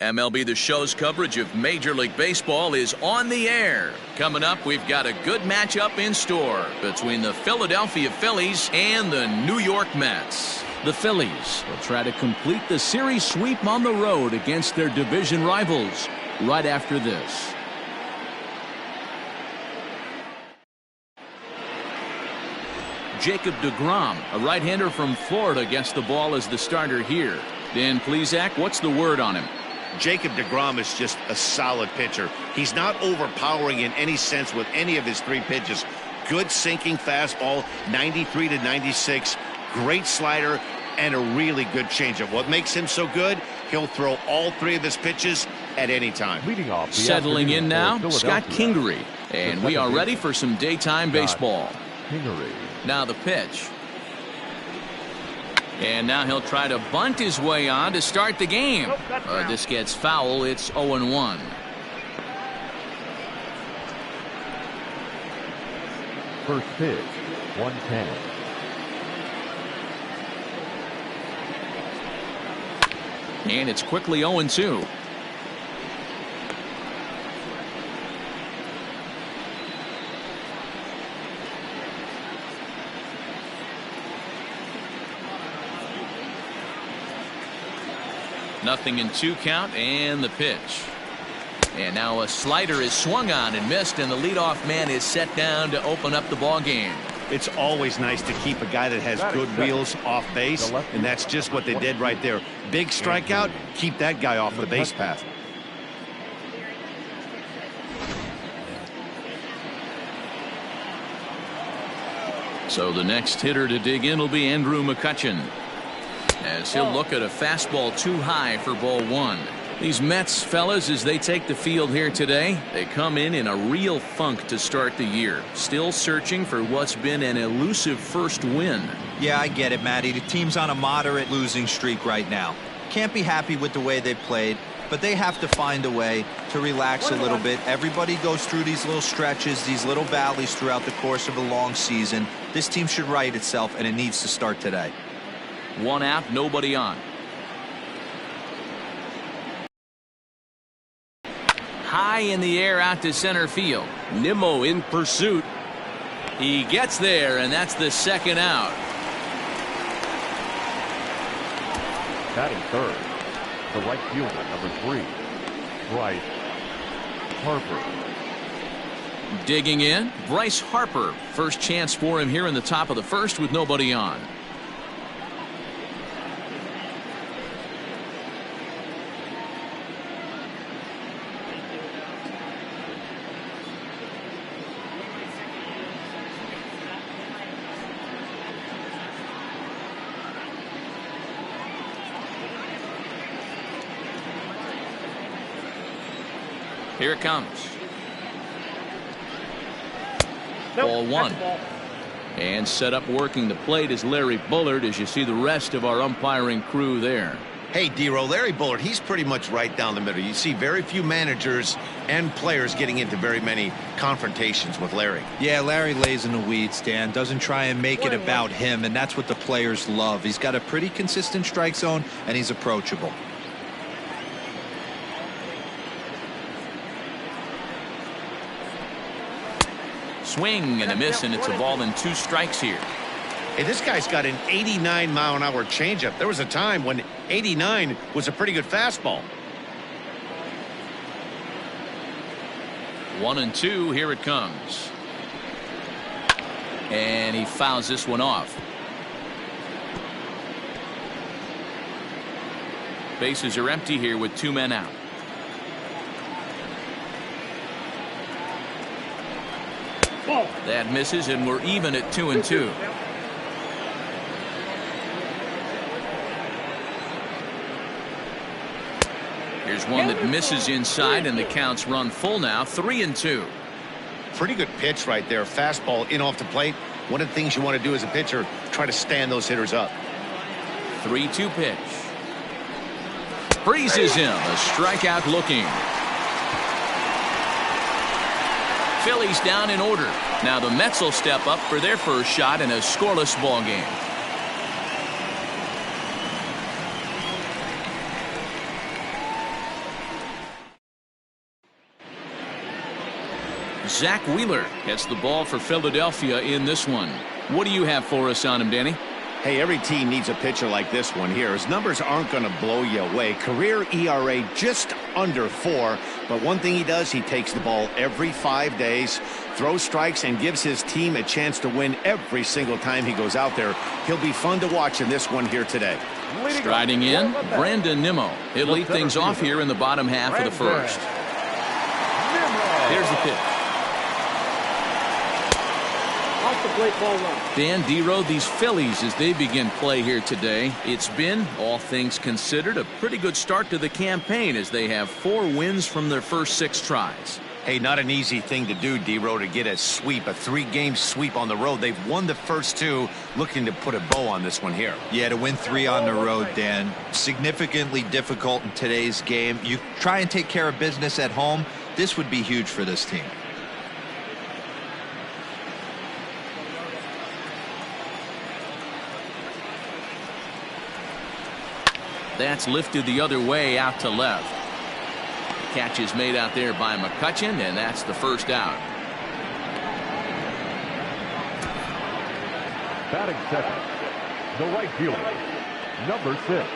MLB The Show's coverage of Major League Baseball is on the air. Coming up, we've got a good matchup in store between the Philadelphia Phillies and the New York Mets. The Phillies will try to complete the series sweep on the road against their division rivals right after this. Jacob deGrom, a right-hander from Florida, gets the ball as the starter here. Dan Plesac, what's the word on him? Jacob deGrom is just a solid pitcher. He's not overpowering in any sense with any of his three pitches. Good sinking fastball, 93 to 96, great slider, and a really good changeup. What makes him so good? He'll throw all three of his pitches at any time. Leading off, settling in now, Scott Kingery. And we are ready for some daytime baseball. Now the pitch. And now he'll try to bunt his way on to start the game. This gets foul. It's 0-1. First pitch, 110. And it's quickly 0-2. Nothing in 2 count, and the pitch. And now a slider is swung on and missed, and the leadoff man is set down to open up the ball game. It's always nice to keep a guy that has good wheels off base, and that's just what they did right there. Big strikeout, keep that guy off the base path. So the next hitter to dig in will be Andrew McCutchen, as he'll look at a fastball too high for ball 1. These Mets fellas, as they take the field here today, they come in a real funk to start the year, still searching for what's been an elusive first win. Yeah, I get it, Matty. The team's on a moderate losing streak right now. Can't be happy with the way they played, but they have to find a way to relax a little bit. Everybody goes through these little stretches, these little valleys throughout the course of a long season. This team should right itself, and it needs to start today. 1 out, nobody on. High in the air out to center field. Nimmo in pursuit. He gets there, and that's the 2nd out. Batting third, the right fielder, number 3, Bryce Harper. Digging in, Bryce Harper. First chance for him here in the top of the 1st with nobody on. Here it comes. Ball 1. And set up working the plate is Larry Bullard, as you see the rest of our umpiring crew there. Hey, D-Row, Larry Bullard, he's pretty much right down the middle. You see very few managers and players getting into very many confrontations with Larry. Yeah, Larry lays in the weeds, Dan. Doesn't try and make it about him, and that's what the players love. He's got a pretty consistent strike zone, and he's approachable. Swing and a miss, and it's a ball and 2 strikes here. Hey, this guy's got an 89-mile-an-hour changeup. There was a time when 89 was a pretty good fastball. 1-2, here it comes. And he fouls this one off. Bases are empty here with 2 men out. That misses, and we're even at 2-2. Here's one that misses inside, and the counts run full now. 3-2. Pretty good pitch right there. Fastball in off the plate. One of the things you want to do as a pitcher, try to stand those hitters up. 3-2 pitch. Freezes him. A strikeout looking. Phillies down in order. Now the Mets will step up for their first shot in a scoreless ball game. Zach Wheeler gets the ball for Philadelphia in this one. What do you have for us on him, Danny? Hey, every team needs a pitcher like this one here. His numbers aren't going to blow you away. Career ERA just under 4. But one thing he does, he takes the ball every 5 days, throws strikes, and gives his team a chance to win every single time he goes out there. He'll be fun to watch in this one here today. Striding in, Brandon Nimmo. He'll lead things off here in the bottom half of the first. Here's the pitch. Off the plate, ball one. Dan Dero, these Phillies, as they begin play here today, it's been, all things considered, a pretty good start to the campaign as they have 4 wins from their first 6 tries. Hey, not an easy thing to do, Dero, to get a sweep, a 3-game sweep on the road. They've won the first 2, looking to put a bow on this one here. Yeah, to win 3 on the road, Dan, significantly difficult in today's game. You try and take care of business at home. This would be huge for this team. That's lifted the other way out to left. The catch is made out there by McCutchen, and that's the first out. Batting second, the right fielder, number 6.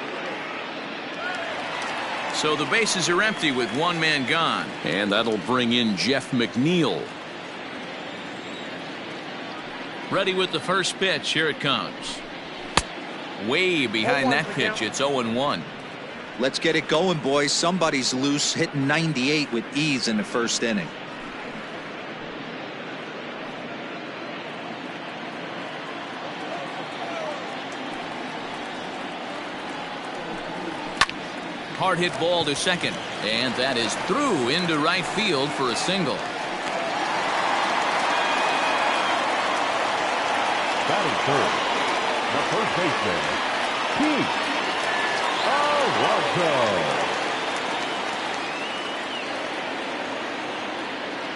So the bases are empty with 1 man gone, and that'll bring in Jeff McNeil. Ready with the first pitch. Here it comes. Way behind that pitch. It's 0-1. Let's get it going, boys. Somebody's loose, hitting 98 with ease in the first inning. Hard hit ball to second, and that is through into right field for a single. Batting third, the first baseman, Pete Alonso.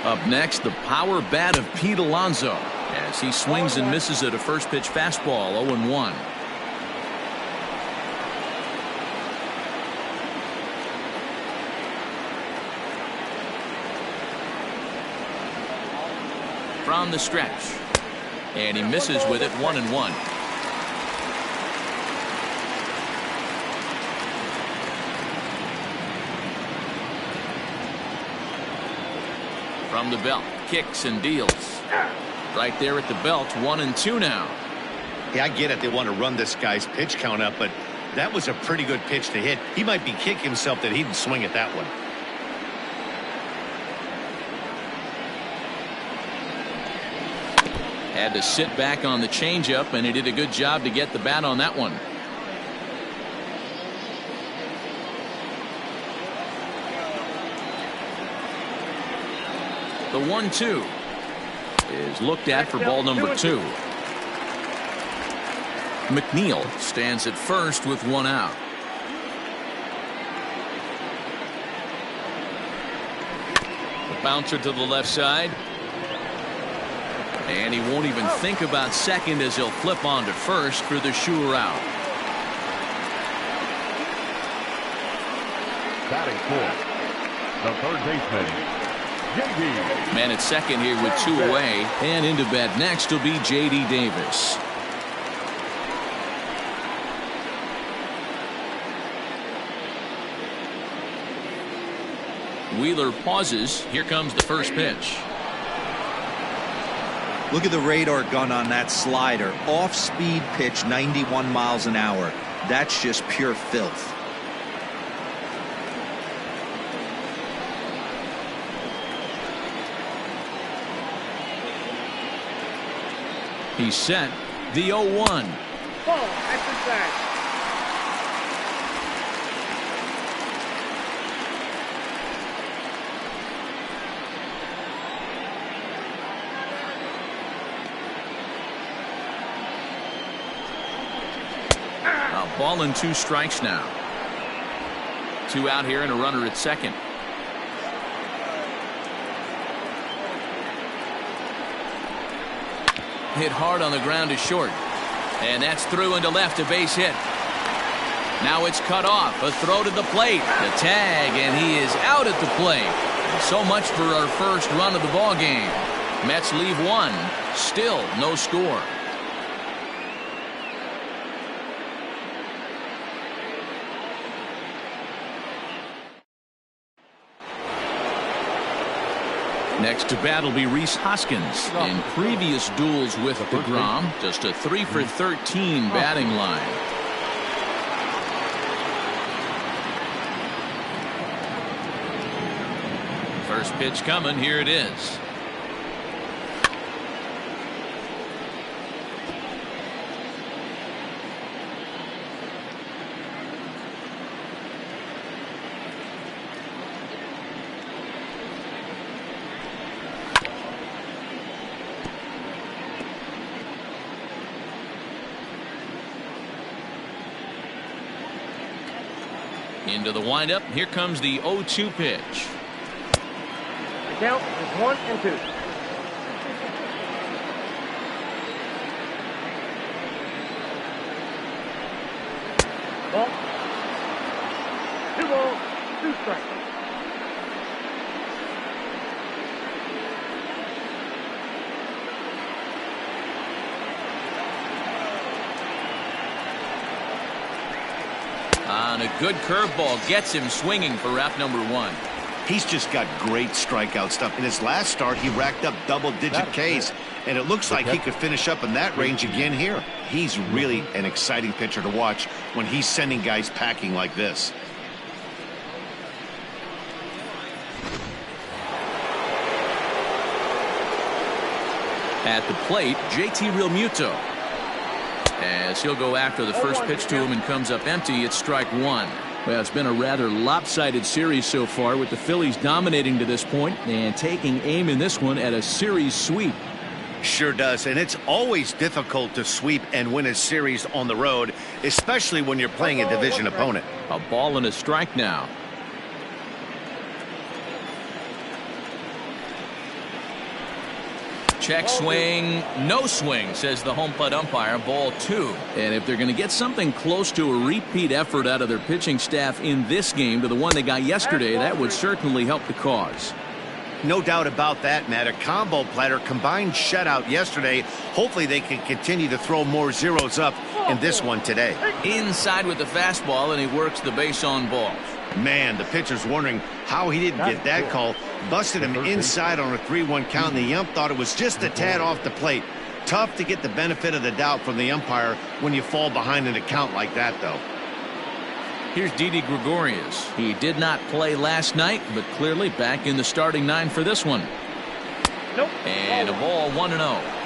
Up next, the power bat of Pete Alonso as he swings and misses at a first pitch fastball. 0-1. From the stretch, and he misses with it. 1-1. From the belt, kicks and deals. Right there at the belt. 1-2 now. Yeah, I get it. They want to run this guy's pitch count up, but that was a pretty good pitch to hit. He might be kicking himself that he didn't swing at that one. Had to sit back on the changeup, and he did a good job to get the bat on that one. The 1-2 is looked at for ball number 2. McNeil stands at first with 1 out. The bouncer to the left side. And he won't even think about second as he'll flip on to first for the sure out. Batting fourth, the third baseman, J.D. Man at second here with 2 away, and into bat next will be J.D. Davis. Wheeler pauses. Here comes the first pitch. Look at the radar gun on that slider. Off-speed pitch, 91 miles an hour. That's just pure filth. He's set. The 0-1. Ball, exercise. Ball and 2 strikes now. 2 out here and a runner at second. Hit hard on the ground to short. And that's through into left, a base hit. Now it's cut off. A throw to the plate. The tag, and he is out at the plate. So much for our first run of the ball game. Mets leave one. Still no score. Next to bat will be Rhys Hoskins. In previous duels with deGrom, just a 3 for 13 batting line. First pitch coming. Here it is. Into the windup. Here comes the 0-2 pitch. The count is 1-2. Ball. 2 balls, 2 strikes. On a good curveball, gets him swinging for out number 1. He's just got great strikeout stuff. In his last start, he racked up double-digit Ks, and it looks like he could finish up in that range again here. He's really an exciting pitcher to watch when he's sending guys packing like this. At the plate, JT Realmuto. As he'll go after the first pitch to him and comes up empty, it's strike 1. Well, it's been a rather lopsided series so far, with the Phillies dominating to this point and taking aim in this one at a series sweep. Sure does, and it's always difficult to sweep and win a series on the road, especially when you're playing a division opponent. A ball and a strike now. Check swing, no swing, says the home plate umpire. Ball 2. And if they're going to get something close to a repeat effort out of their pitching staff in this game to the one they got yesterday, that would certainly help the cause. No doubt about that, Matt. A combo platter, combined shutout yesterday. Hopefully they can continue to throw more zeros up in this one today. Inside with the fastball, and he works the base on balls. Man, the pitcher's wondering how he didn't get that call. Busted him inside on a 3-1 count, and the ump thought it was just a tad off the plate. Tough to get the benefit of the doubt from the umpire when you fall behind in a count like that, though. Here's Didi Gregorius. He did not play last night, but clearly back in the starting 9 for this one. Nope. And a ball 1-0.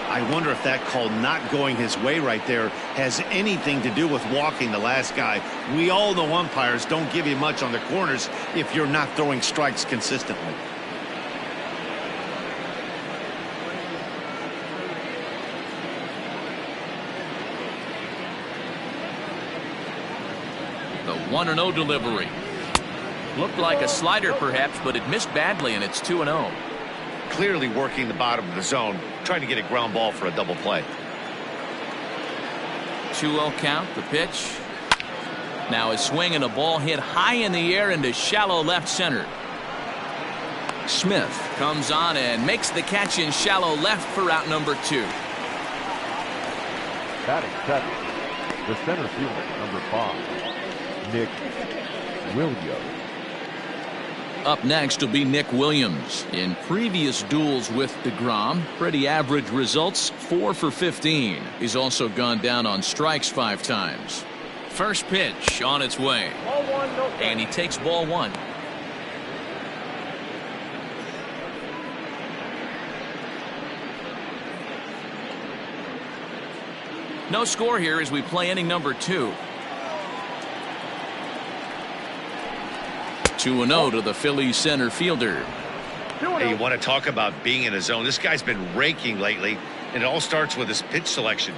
I wonder if that call not going his way right there has anything to do with walking the last guy. We all know umpires don't give you much on the corners if you're not throwing strikes consistently. The 1-0 delivery. Looked like a slider perhaps, but it missed badly, and it's 2-0. Clearly working the bottom of the zone, trying to get a ground ball for a double play. 2-0 count, the pitch. Now a swing and a ball hit high in the air into shallow left center. Smith comes on and makes the catch in shallow left for out number 2. Batting second, the center fielder, number 5, Nick Williams. Up next will be Nick Williams. In previous duels with deGrom, pretty average results, 4 for 15. He's also gone down on strikes 5 times. First pitch on its way. Ball 1, no strike. And he takes ball 1. No score here as we play inning number 2. 2-0 to the Phillies center fielder. Hey, you want to talk about being in a zone? This guy's been raking lately, and it all starts with his pitch selection.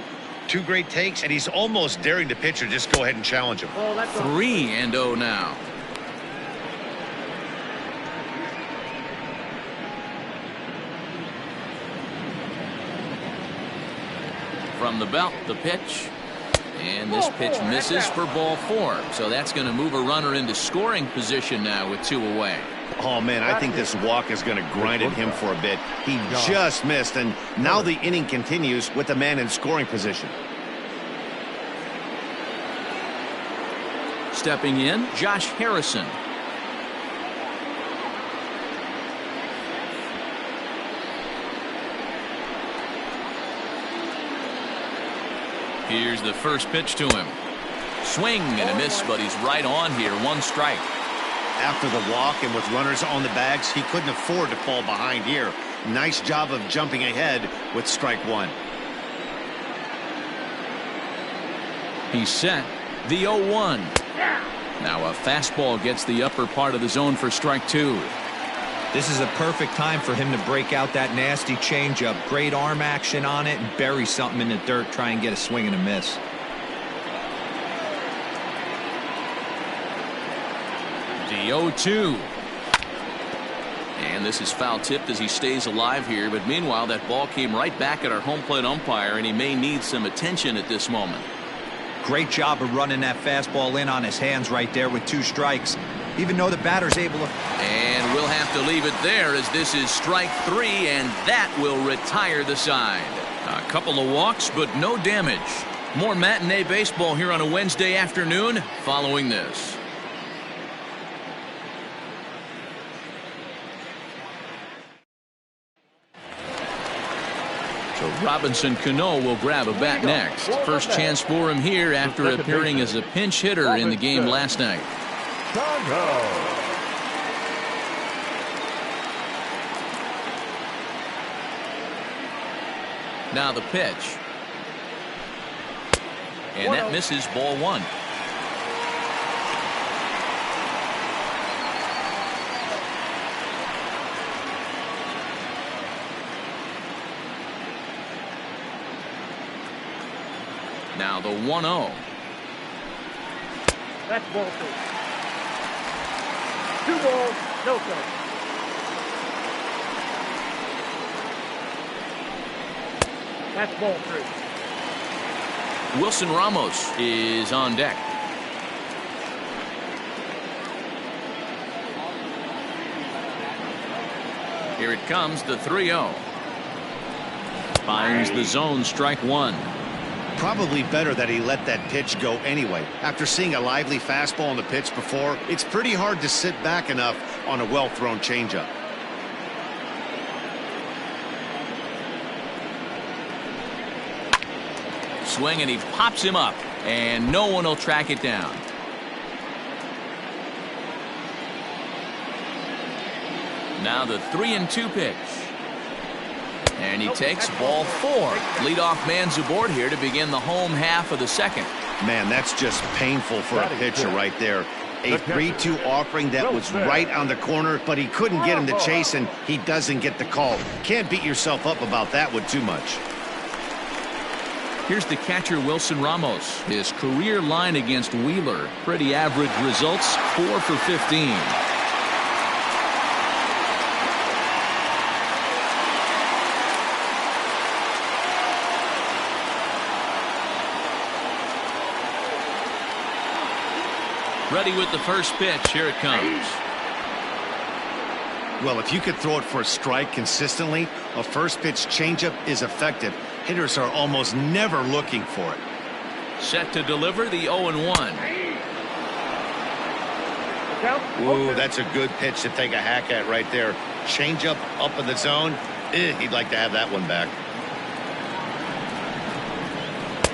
2 great takes, and he's almost daring the pitcher just go ahead and challenge him. 3-0 now. From the belt, the pitch. And this pitch misses for ball 4. So that's going to move a runner into scoring position now with 2 away. Oh, man, I think this walk is going to grind at him for a bit. He just missed, and now the inning continues with the man in scoring position. Stepping in, Josh Harrison. Here's the first pitch to him. Swing and a miss, but he's right on here. 1 strike. After the walk and with runners on the bags, he couldn't afford to fall behind here. Nice job of jumping ahead with strike 1. He's set. The 0-1. Now a fastball gets the upper part of the zone for strike 2. This is a perfect time for him to break out that nasty changeup. Great arm action on it and bury something in the dirt. Try and get a swing and a miss. The 0-2. And this is foul tipped as he stays alive here. But meanwhile, that ball came right back at our home plate umpire, and he may need some attention at this moment. Great job of running that fastball in on his hands right there with 2 strikes. Even though the batter's able to... And we'll have to leave it there as this is strike 3, and that will retire the side. A couple of walks, but no damage. More matinee baseball here on a Wednesday afternoon following this. So Robinson Cano will grab a bat next. First chance for him here after appearing as a pinch hitter in the game last night. Now the pitch. And that misses, ball 1. Now the 1-0. That's ball 2. 2 balls, no strikes. That's ball 3. Wilson Ramos is on deck. Here it comes, the 3-0. Finds the zone, strike 1. Probably better that he let that pitch go anyway. After seeing a lively fastball on the pitch before, it's pretty hard to sit back enough on a well-thrown changeup. Swing, and he pops him up, and no one will track it down. Now the 3-2 pitch. And he takes ball 4. Leadoff man's aboard here to begin the home half of the second. Man, that's just painful for a pitcher right there. A 3-2 offering that was right on the corner, but he couldn't get him to chase, and he doesn't get the call. Can't beat yourself up about that one too much. Here's the catcher, Wilson Ramos. His career line against Wheeler. Pretty average results, 4 for 15. Ready with the first pitch. Here it comes. Well, if you could throw it for a strike consistently, a first pitch changeup is effective. Hitters are almost never looking for it. Set to deliver the 0-1. Ooh, that's a good pitch to take a hack at right there. Changeup up in the zone. He'd like to have that one back.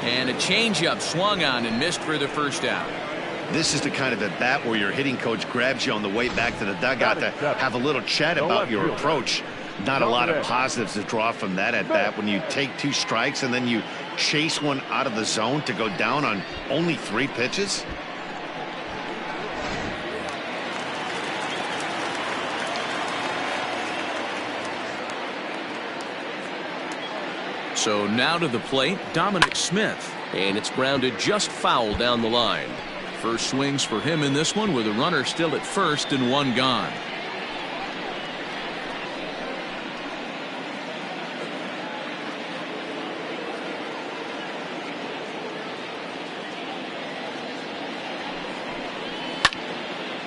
And a changeup swung on and missed for the first out. This is the kind of at bat where your hitting coach grabs you on the way back to the dugout to have a little chat about your approach. Not a lot of positives to draw from that at bat when you take 2 strikes and then you chase one out of the zone to go down on only 3 pitches. So now to the plate, Dominic Smith, and it's grounded just foul down the line. First swings for him in this one with a runner still at first and 1 gone.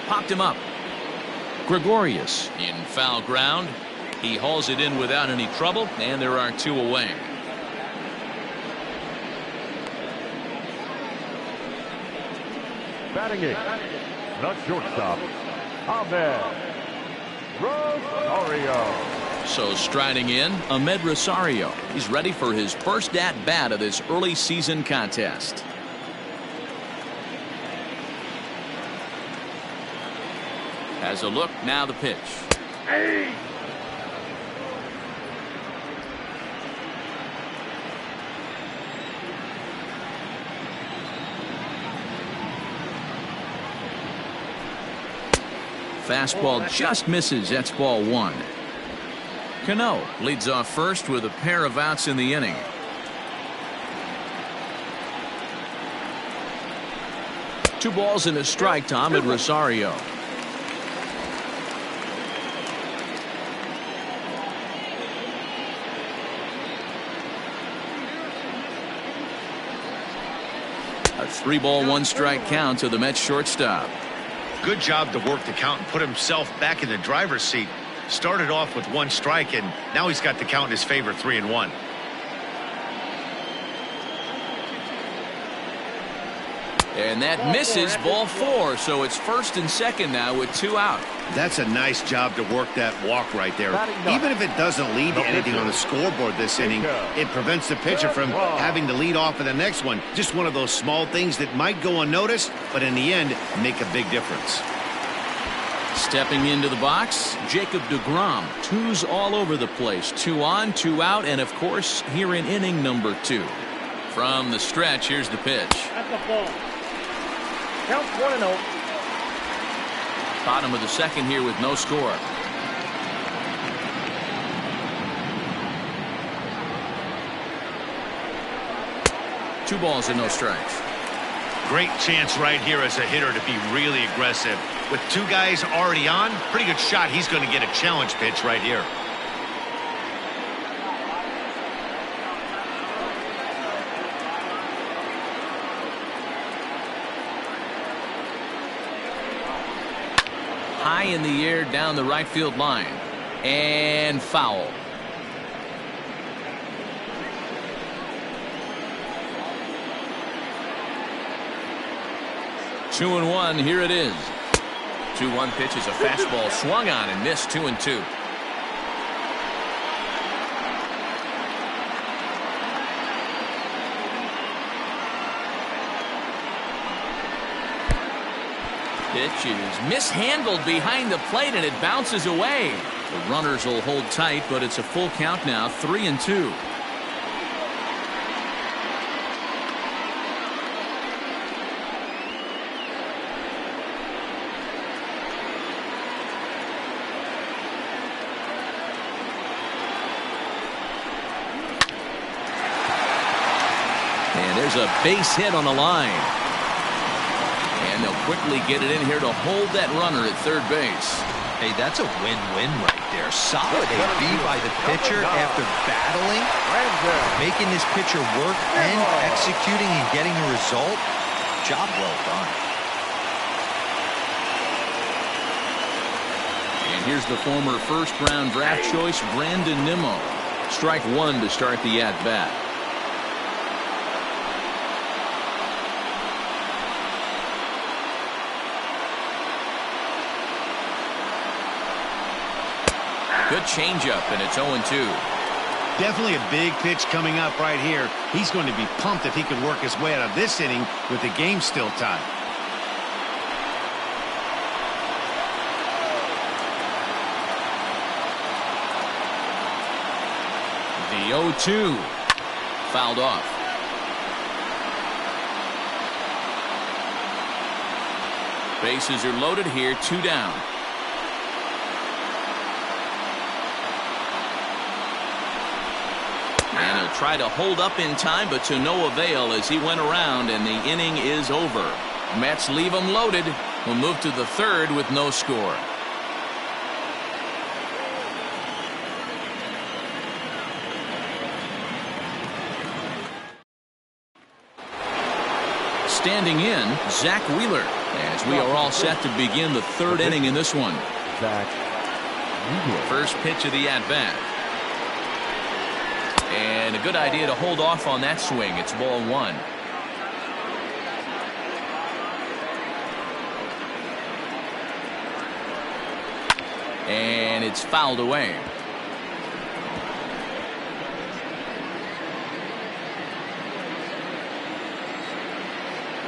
Popped him up. Gregorius in foul ground. He hauls it in without any trouble, and there are 2 away. Batting in, the shortstop, Ahmed Rosario. So striding in, Ahmed Rosario. He's ready for his first at-bat of this early season contest. Has a look, now the pitch. Hey! Fastball just misses. That's ball 1. Cano leads off first with a pair of outs in the inning. Two balls and a strike to Ahmed Rosario. A 3-ball 1-strike count to the Mets shortstop. Good job to work the count and put himself back in the driver's seat. Started off with 1 strike, and now he's got the count in his favor, 3-1. And that misses, ball 4. So it's first and second now with 2 out. That's a nice job to work that walk right there. Even if it doesn't lead to anything on the scoreboard this inning, it prevents the pitcher from having to lead off in the next one. Just one of those small things that might go unnoticed, but in the end, make a big difference. Stepping into the box, Jacob deGrom. 2s all over the place. 2 on, 2 out, and of course, here in inning number 2. From the stretch, here's the pitch. That's a ball. Count 1-0. Bottom of the second here with no score. Two balls and no strikes. Great chance right here as a hitter to be really aggressive. With 2 guys already on, pretty good shot. He's going to get a challenge pitch right here. High in the air down the right field line. And foul. Two and 1. Here it is. 2-1 pitch is a fastball swung on and missed. 2-2. Pitch is mishandled behind the plate and it bounces away. The runners will hold tight, but it's a full count now. 3-2. And there's a base hit on the line. And they'll quickly get it in here to hold that runner at third base. Hey, that's a win-win right there. Solid AB by the pitcher after battling, making his pitcher work and executing and getting a result. Job well done. And here's the former first-round draft choice, Brandon Nimmo. Strike 1 to start the at-bat. Good changeup, and it's 0-2. Definitely a big pitch coming up right here. He's going to be pumped if he can work his way out of this inning with the game still tied. The 0-2. Fouled off. Bases are loaded here. 2 down. And he'll try to hold up in time, but to no avail as he went around, and the inning is over. Mets leave him loaded. We'll move to the third with no score. Standing in, Zach Wheeler, as we are all set to begin the third inning in this one. Zach. First pitch of the at-bat. And a good idea to hold off on that swing. It's ball one. And it's fouled away.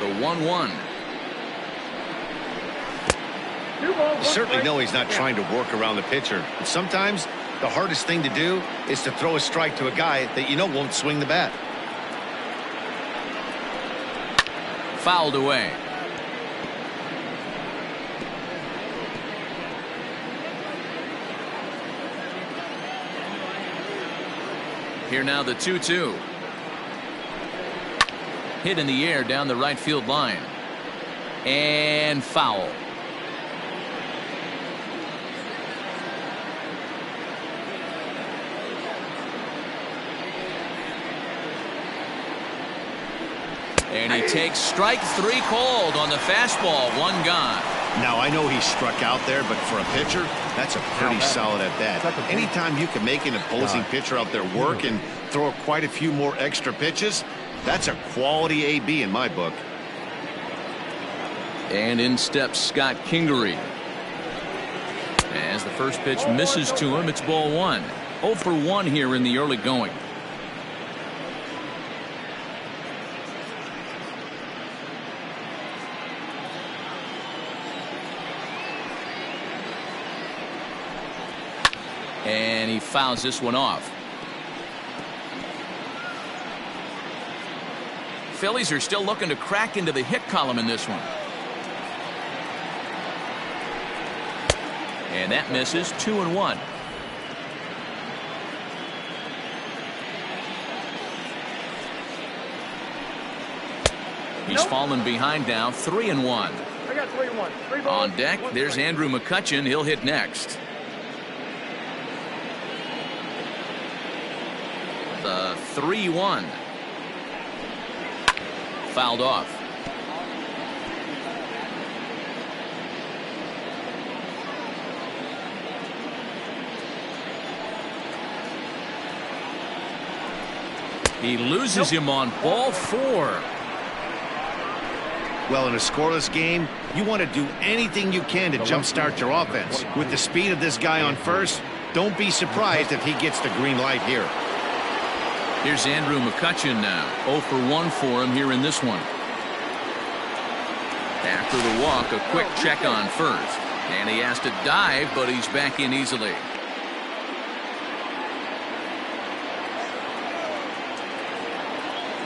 The 1-1. You certainly know he's not trying to work around the pitcher. But sometimes the hardest thing to do is to throw a strike to a guy that you know won't swing the bat. Fouled away. Here now the 2-2. Hit in the air down the right field line. And foul. And he takes strike three called on the fastball. One gone. Now, I know he struck out there, but for a pitcher, that's a pretty solid at bat. Anytime you can make an opposing pitcher out there work and throw quite a few more extra pitches, that's a quality AB in my book. And in steps Scott Kingery. As the first pitch misses to him, it's ball one. 0 for 1 here in the early going. And he fouls this one off. Phillies are still looking to crack into the hit column in this one. And that misses. 2-1. He's fallen behind now. 3-1. I got 3-1. 3 balls, On deck, there's Andrew McCutchen. He'll hit next. The 3-1. Fouled off. He loses him on ball 4. Well, in a scoreless game, you want to do anything you can to jumpstart your offense. With the speed of this guy on first, don't be surprised if he gets the green light here. Here's Andrew McCutchen now. 0 for 1 for him here in this one. After the walk, a quick check on first. And he has to dive, but he's back in easily.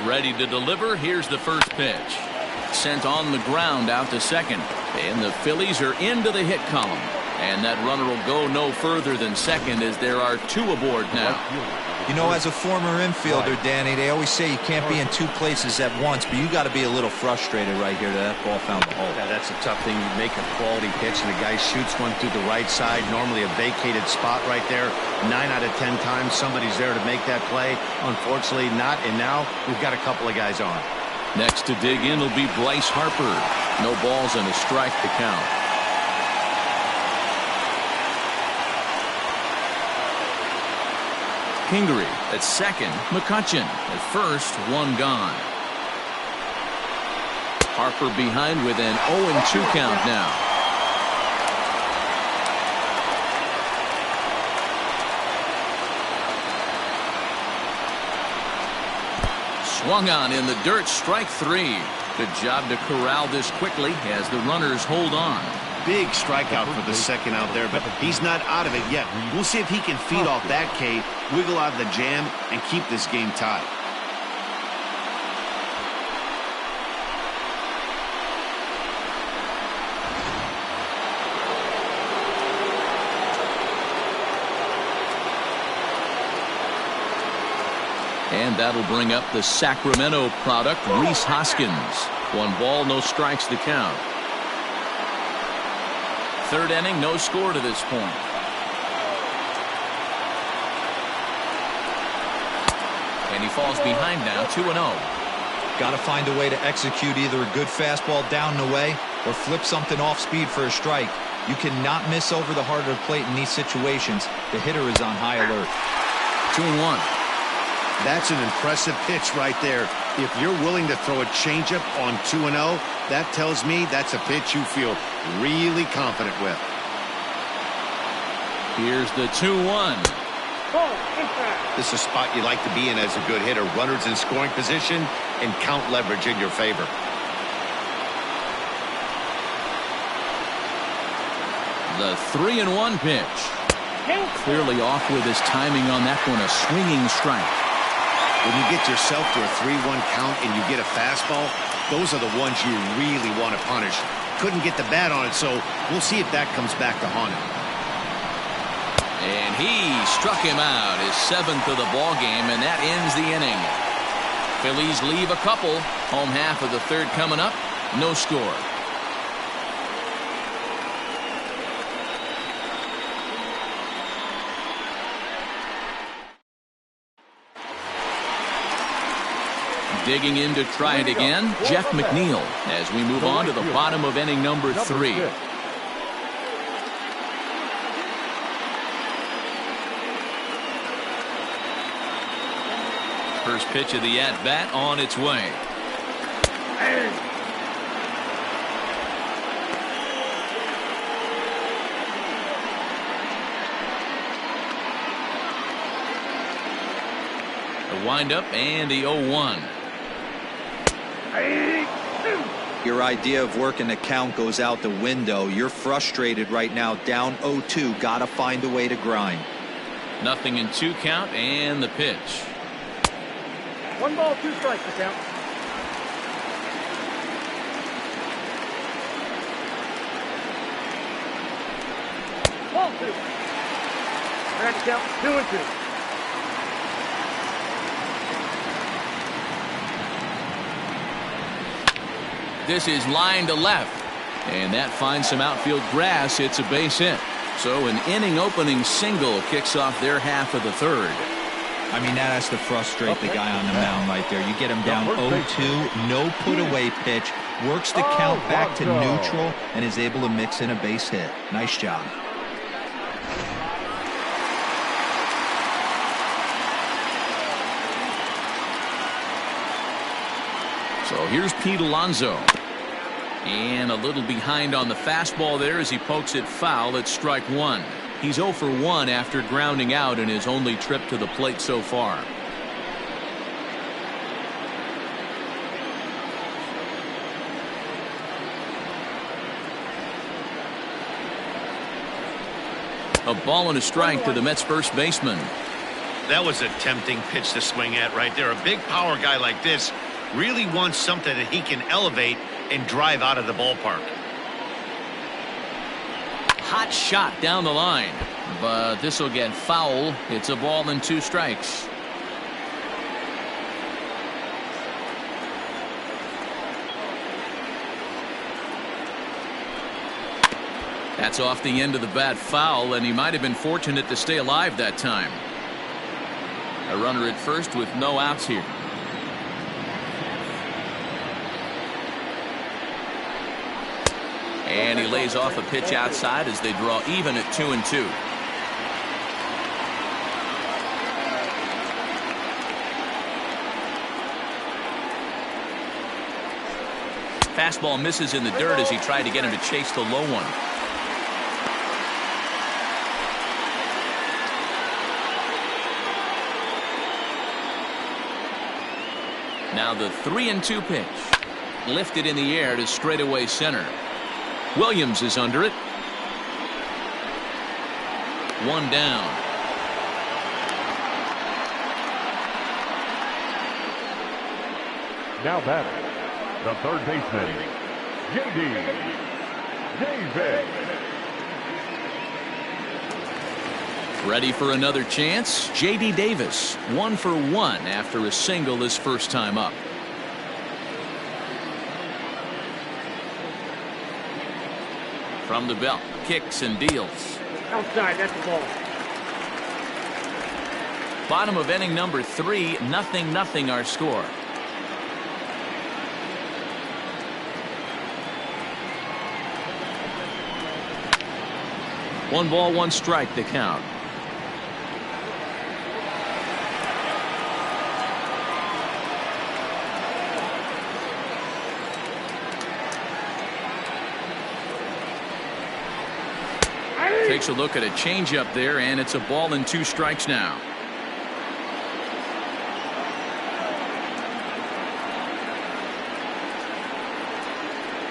Ready to deliver. Here's the first pitch. Sent on the ground out to second. And the Phillies are into the hit column. And that runner will go no further than second as there are 2 aboard now. You know, as a former infielder, Danny, they always say you can't be in 2 places at once, but you got to be a little frustrated right here that ball found the hole. Yeah, that's a tough thing. You make a quality pitch and the guy shoots one through the right side, normally a vacated spot right there. 9 out of 10 times somebody's there to make that play. Unfortunately not, and now we've got a couple of guys on. Next to dig in will be Bryce Harper. No balls and a strike to count. Kingery at second. McCutchen at first. 1 gone. Harper behind with an 0-2 count now. Swung on in the dirt. Strike 3. Good job to corral this quickly as the runners hold on. Big strikeout for the second out there, but he's not out of it yet. We'll see if he can feed off that K, wiggle out of the jam, and keep this game tied. And that'll bring up the Sacramento product, Rhys Hoskins. 1 ball, no strikes to count. Third inning, no score to this point. And he falls behind now, 2-0. Got to find a way to execute either a good fastball down and away or flip something off speed for a strike. You cannot miss over the heart of the plate in these situations. The hitter is on high alert. 2-1. That's an impressive pitch right there. If you're willing to throw a changeup on 2-0, that tells me that's a pitch you feel really confident with. Here's the 2-1. This is a spot you like to be in as a good hitter. Runners in scoring position and count leverage in your favor. The 3-1 pitch. Clearly off with his timing on that one. A swinging strike. When you get yourself to a 3-1 count and you get a fastball, those are the ones you really want to punish. Couldn't get the bat on it, so we'll see if that comes back to haunt him. And he struck him out, his 7th of the ball game, and that ends the inning. Phillies leave a couple. Home half of the 3rd coming up. No score. Digging in to try it again, Jeff McNeil, as we move on to the bottom of inning number 3. First pitch of the at-bat on its way. The windup and the 0-1. Your idea of working the count goes out the window. You're frustrated right now, down 0-2. Gotta find a way to grind. Nothing in 2 count, and the pitch. 1 ball, 2 strikes to count. Ball 2. Back to count 2-2. This is line to left, and that finds some outfield grass. It's a base hit. So an inning opening single kicks off their half of the 3rd. I mean, that has to frustrate the guy on the mound right there. You get him down 0-2, no put away pitch, works the count back to neutral, and is able to mix in a base hit. Nice job. So here's Pete Alonso. And a little behind on the fastball there as he pokes it foul at strike 1. He's 0 for 1 after grounding out in his only trip to the plate so far. A ball and a strike to the Mets first baseman. That was a tempting pitch to swing at right there. A big power guy like this really wants something that he can elevate and drive out of the ballpark. Hot shot down the line, but this will get foul. It's a ball and 2 strikes. That's off the end of the bat foul, and he might have been fortunate to stay alive that time. A runner at first with no outs here. And he lays off a pitch outside as they draw even at 2-2. Fastball misses in the dirt as he tried to get him to chase the low one. Now the 3-2 pitch. Lifted in the air to straightaway center. Williams is under it. 1 down. Now batting, the 3rd baseman, J.D. Davis. Ready for another chance? J.D. Davis, 1 for 1 after a single his first time up. From the belt, kicks and deals. Outside, that's the ball. Bottom of inning number 3, 0-0 our score. 1 ball, 1 strike the count. Takes a look at a changeup there, and it's a ball and 2 strikes now.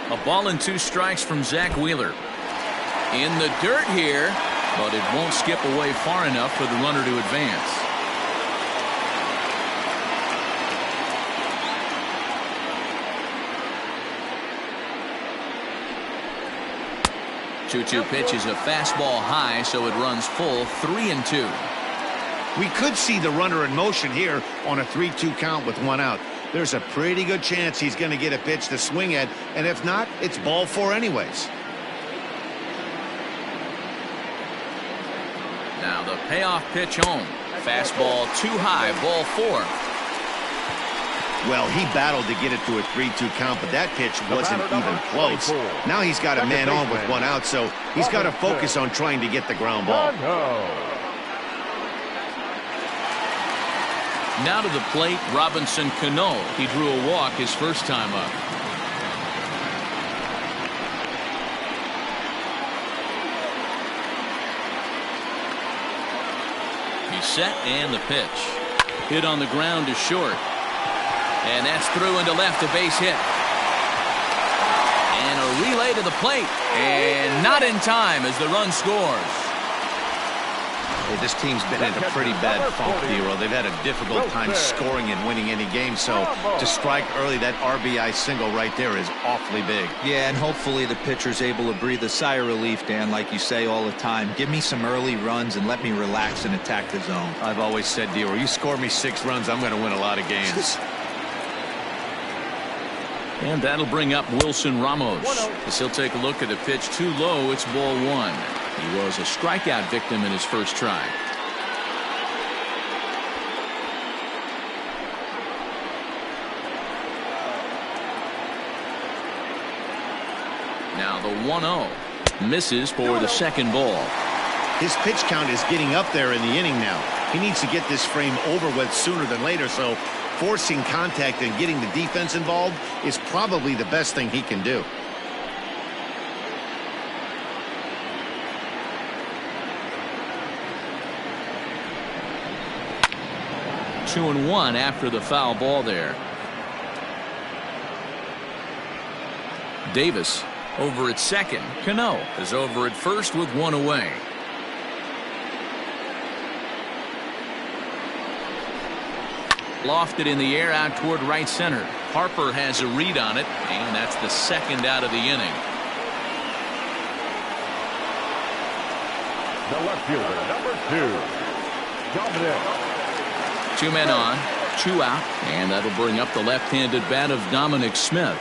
A ball and 2 strikes from Zach Wheeler. In the dirt here, but it won't skip away far enough for the runner to advance. Two pitch is a fastball high, so it runs full, 3-2. We could see the runner in motion here on a 3-2 count with 1 out. There's a pretty good chance he's going to get a pitch to swing at, and if not, it's ball 4 anyways. Now the payoff pitch home. Fastball too high, ball 4. Well, he battled to get it to a 3-2 count, but that pitch wasn't even close. Now he's got a man on with 1 out, so he's got to focus on trying to get the ground ball. Now to the plate, Robinson Cano. He drew a walk his first time up. He's set, and the pitch. Hit on the ground to short. And that's through into left, a base hit. And a relay to the plate. And not in time as the run scores. Hey, this team's been in a pretty bad funk, D-Roll. They've had a difficult time scoring and winning any game. So to strike early, that RBI single right there is awfully big. Yeah, and hopefully the pitcher's able to breathe a sigh of relief, Dan, like you say all the time. Give me some early runs and let me relax and attack the zone. I've always said, D-Roll, you score me 6 runs, I'm going to win a lot of games. And that'll bring up Wilson Ramos. As he'll take a look at a pitch too low. It's ball 1. He was a strikeout victim in his first try. Now the 1-0 misses for the second ball. His pitch count is getting up there in the inning now. He needs to get this frame over with sooner than later, so forcing contact and getting the defense involved is probably the best thing he can do. Two and 1 after the foul ball there. Davis over at second. Cano is over at first with 1 away. Lofted in the air out toward right center. Harper has a read on it, and that's the second out of the inning. The left fielder, number 2, Dominic. 2 men on, 2 out, and that'll bring up the left-handed bat of Dominic Smith.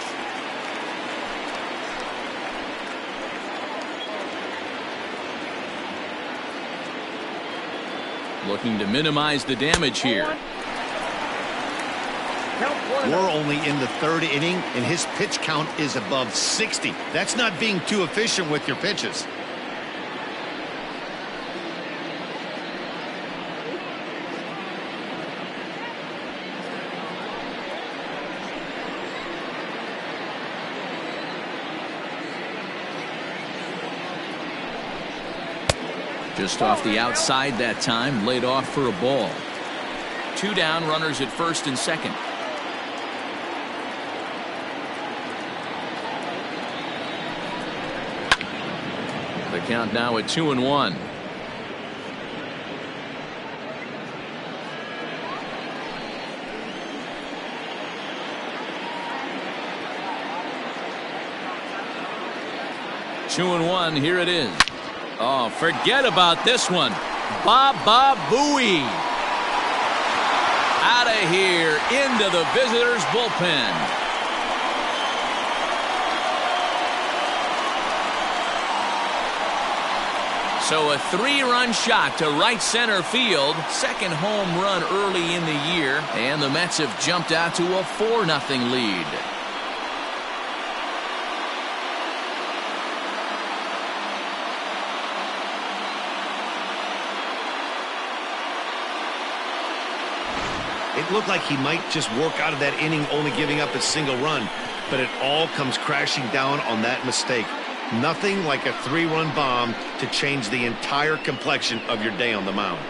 Looking to minimize the damage here. We're only in the 3rd inning, and his pitch count is above 60. That's not being too efficient with your pitches. Just off the outside that time, laid off for a ball. 2 down, runners at first and second. The count now at 2 and 1. Two and 1, here it is. Oh, forget about this one. Baba Booey. Out of here into the visitors' bullpen. So a 3-run shot to right center field. Second home run early in the year. And the Mets have jumped out to a 4-0 lead. It looked like he might just work out of that inning only giving up a single run, but it all comes crashing down on that mistake. Nothing like a 3-run bomb to change the entire complexion of your day on the mound.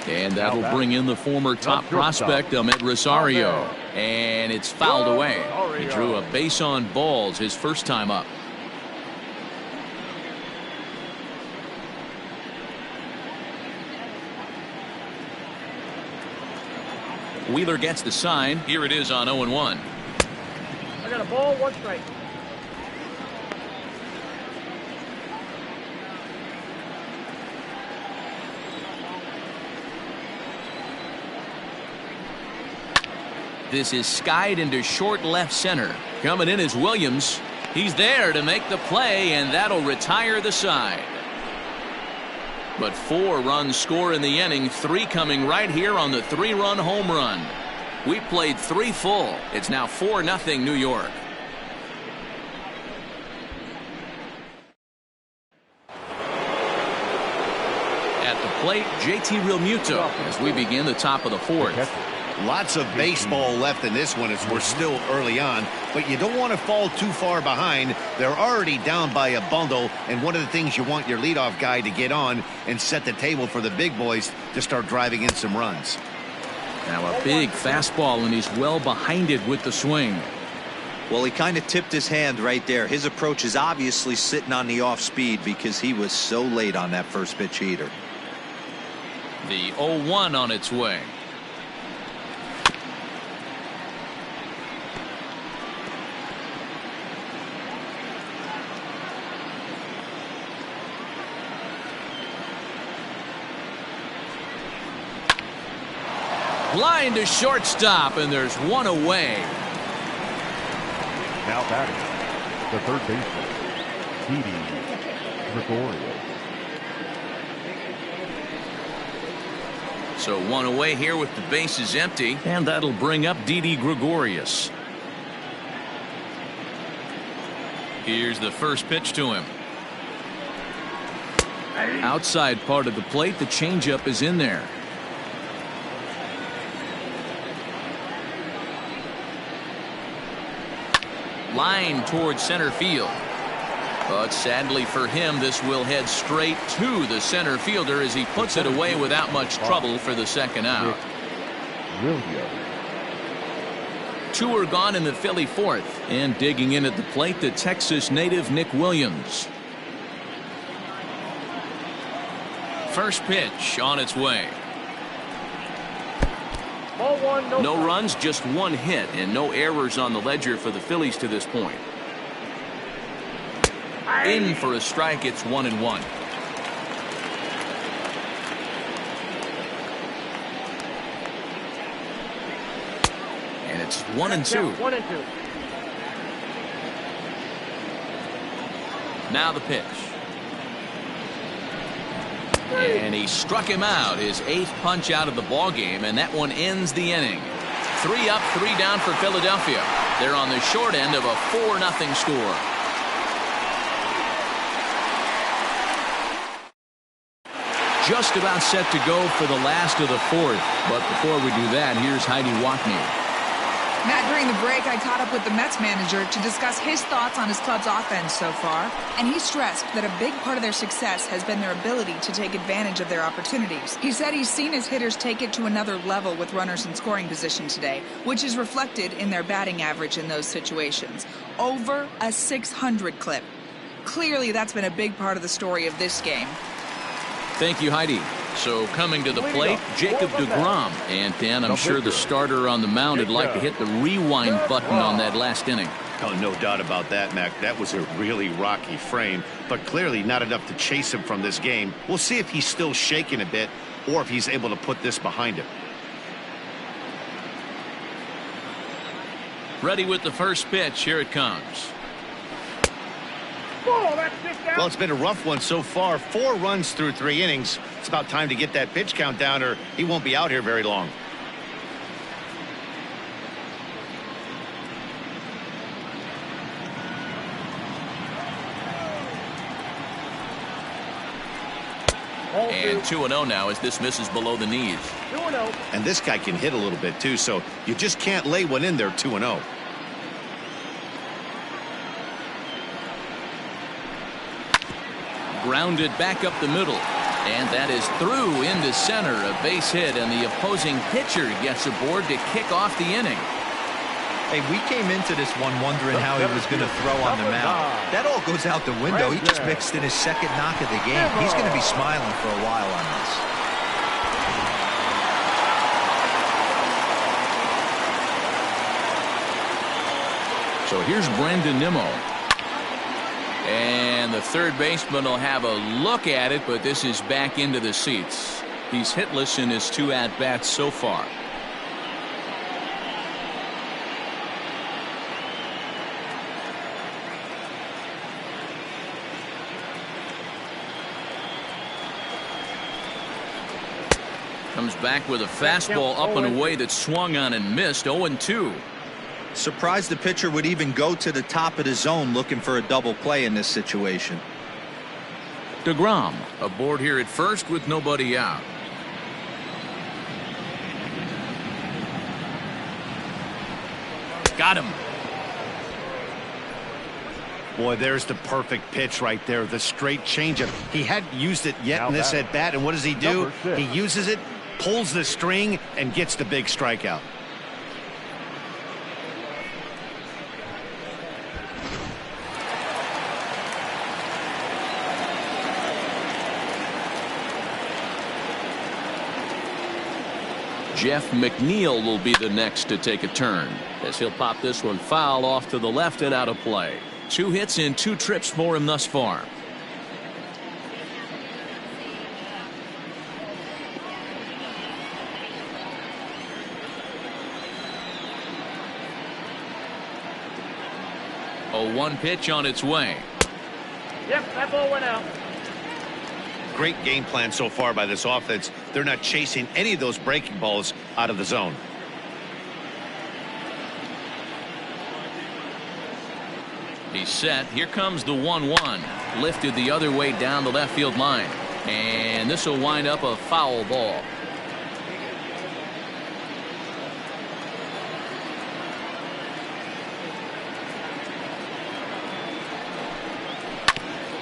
And that'll bring in the former top prospect, Ahmed Rosario. And it's fouled away. He drew a base on balls his first time up. Wheeler gets the sign. Here it is on 0-1. I got a ball, 1 strike. This is skied into short left center. Coming in is Williams. He's there to make the play, and that'll retire the side. But 4 runs score in the inning, 3 coming right here on the 3-run home run. We played 3 full. It's now 4-0 New York. At the plate, JT Realmuto as we begin the top of the 4th. Lots of baseball left in this one as we're still early on, but you don't want to fall too far behind. They're already down by a bundle, and one of the things you want your leadoff guy to get on and set the table for the big boys to start driving in some runs. Now a big fastball, and he's well behind it with the swing. Well, he kind of tipped his hand right there. His approach is obviously sitting on the off speed because he was so late on that first pitch heater. The 0-1 on its way. Line to shortstop, and there's 1 away. Now batting, the third baseman, Gregorius. So 1 away here with the bases empty, and that'll bring up Gregorius. Here's the first pitch to him. Outside part of the plate, the changeup is in there. Line towards center field. But sadly for him, this will head straight to the center fielder as he puts it away without much trouble for the second out. 2 are gone in the Philly 4th. And digging in at the plate, the Texas native Nick Williams. First pitch on its way. Ball 1, no runs, just 1 hit, and no errors on the ledger for the Phillies to this point. In for a strike, it's 1-1. And it's 1-2. 1-2. Now the pitch. And he struck him out, his 8th punch out of the ball game, and that one ends the inning. 3 up, 3 down for Philadelphia. They're on the short end of a 4-0 score. Just about set to go for the last of the 4th, but before we do that, here's Heidi Watney. Matt, during the break, I caught up with the Mets manager to discuss his thoughts on his club's offense so far, and he stressed that a big part of their success has been their ability to take advantage of their opportunities. He said he's seen his hitters take it to another level with runners in scoring position today, which is reflected in their batting average in those situations. Over a 600 clip. Clearly, that's been a big part of the story of this game. Thank you, Heidi. So coming to the plate, Jacob deGrom. And Dan, I'm sure the starter on the mound would like to hit the rewind button on that last inning. Oh, no doubt about that, Mac. That was a really rocky frame, but clearly not enough to chase him from this game. We'll see if he's still shaking a bit or if he's able to put this behind him. Ready with the first pitch. Here it comes. Well, it's been a rough one so far. 4 runs through 3 innings. It's about time to get that pitch count down or he won't be out here very long. And 2-0 now as this misses below the knees. 2-0. And this guy can hit a little bit too, so you just can't lay one in there 2-0. Grounded back up the middle. And that is through into center. A base hit, and the opposing pitcher gets aboard to kick off the inning. Hey, we came into this one wondering how he was going to throw on the mound. That all goes out the window. He just mixed in his second knock of the game. He's going to be smiling for a while on this. So here's Brandon Nimmo. And the third baseman will have a look at it, but this is back into the seats. He's hitless in his 2 at-bats so far. Comes back with a fastball up and away that swung on and missed. 0-2. Surprised the pitcher would even go to the top of the zone looking for a double play in this situation. deGrom aboard here at first with nobody out. Got him. Boy, there's the perfect pitch right there. The straight changeup. He hadn't used it yet in this at bat, and what does he do? He uses it, pulls the string, and gets the big strikeout. Jeff McNeil will be the next to take a turn as he'll pop this one foul off to the left and out of play. 2 hits in 2 trips for him thus far. A 1 pitch on its way. Yep, that ball went out. Great game plan so far by this offense. They're not chasing any of those breaking balls out of the zone. He's set. Here comes the 1-1. Lifted the other way down the left field line. And this will wind up a foul ball.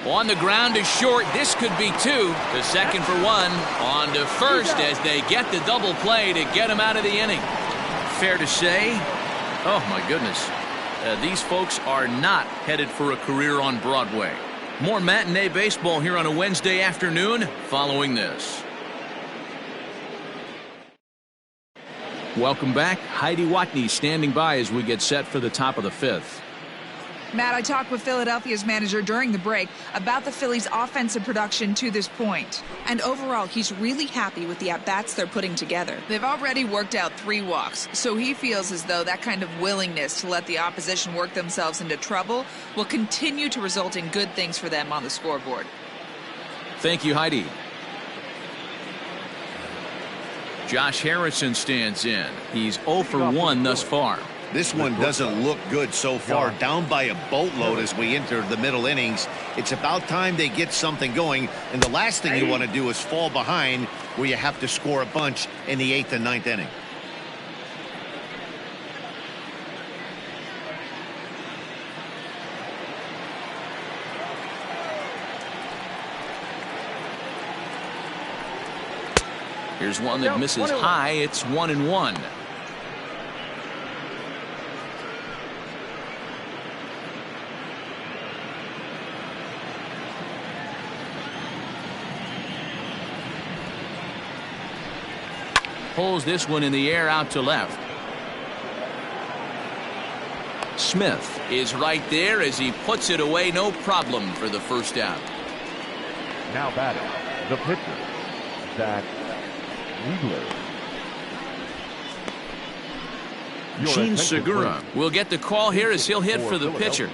On the ground to short. This could be 2. To second for 1. On to first as they get the double play to get him out of the inning. Fair to say, oh my goodness, these folks are not headed for a career on Broadway. More matinee baseball here on a Wednesday afternoon following this. Welcome back. Heidi Watney standing by as we get set for the top of the 5th. Matt, I talked with Philadelphia's manager during the break about the Phillies' offensive production to this point. And overall, he's really happy with the at-bats they're putting together. They've already worked out 3 walks, so he feels as though that kind of willingness to let the opposition work themselves into trouble will continue to result in good things for them on the scoreboard. Thank you, Heidi. Josh Harrison stands in. He's 0 for 1 thus far. This one doesn't look good so far. Down by a boatload as we enter the middle innings. It's about time they get something going. And the last thing you want to do is fall behind where you have to score a bunch in the 8th and 9th inning. Here's one that misses high. It's 1-1. Pulls this one in the air out to left. Smith is right there as he puts it away. No problem for the first out. Now batting, the pitcher, Zach Wheeler. Gene Segura will get the call here as he'll hit for the pitcher.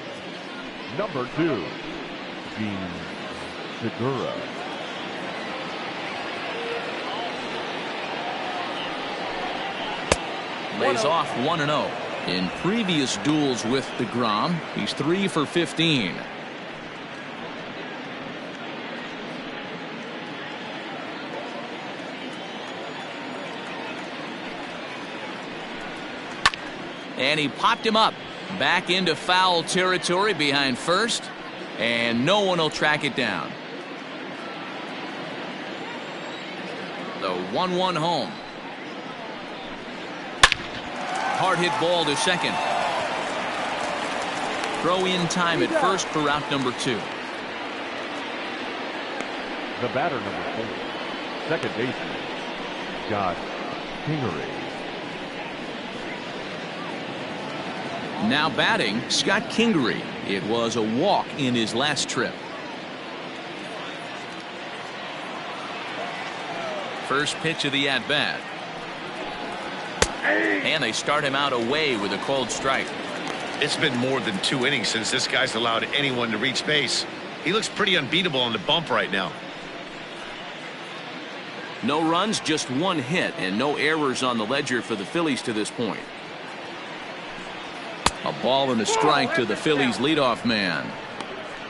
Number 2, Gene Segura. Lays off 1-0. In previous duels with deGrom, he's 3 for 15. and he popped him up back into foul territory behind first, and no one will track it down. The 1-1 home. Hard hit ball to second. Throw in time at first for out number 2. The batter, number 4, second baseman, Scott Kingery. Now batting, Scott Kingery. It was a walk in his last trip. First pitch of the at-bat. And they start him out away with a cold strike. It's been more than 2 innings since this guy's allowed anyone to reach base. He looks pretty unbeatable on the bump right now. No runs, just 1 hit, and no errors on the ledger for the Phillies to this point. A ball and a strike to the Phillies leadoff man.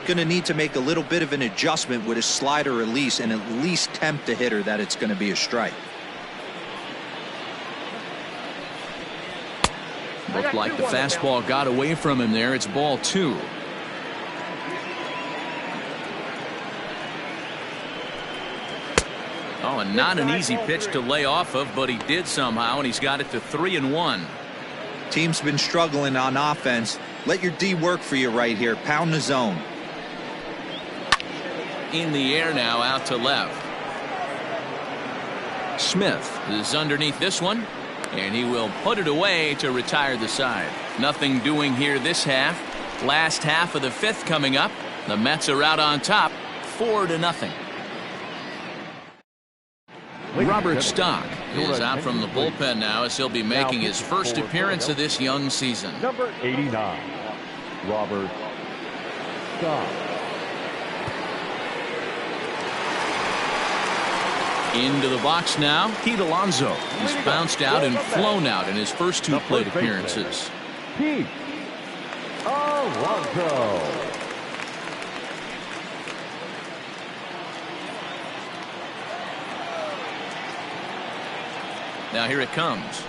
Going to need to make a little bit of an adjustment with his slider release and at least tempt the hitter that it's going to be a strike. Looked like the fastball got away from him there. It's ball 2. Oh, and not an easy pitch to lay off of, but he did somehow, and he's got it to 3-1. Team's been struggling on offense. Let your D work for you right here. Pound the zone. In the air now, out to left. Smith is underneath this one, and he will put it away to retire the side. Nothing doing here this half. Last half of the 5th coming up. The Mets are out on top, 4-0. Robert Stock is out from the bullpen now as he'll be making his first appearance of this young season. Number 89, Robert Stock. Into the box now, Pete Alonso. He's bounced out and flown out in his first 2 plate appearances. Pete Alonso. Now here it comes.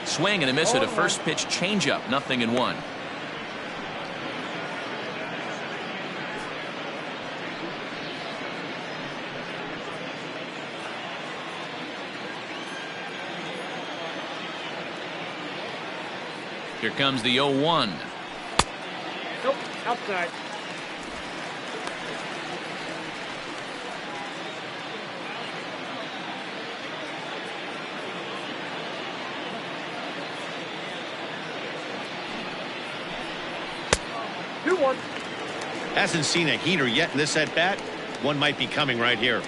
Swing and a miss at a first pitch changeup. 0-1. Here comes the 0-1. Nope, outside. Hasn't seen a heater yet in this at bat. One might be coming right here.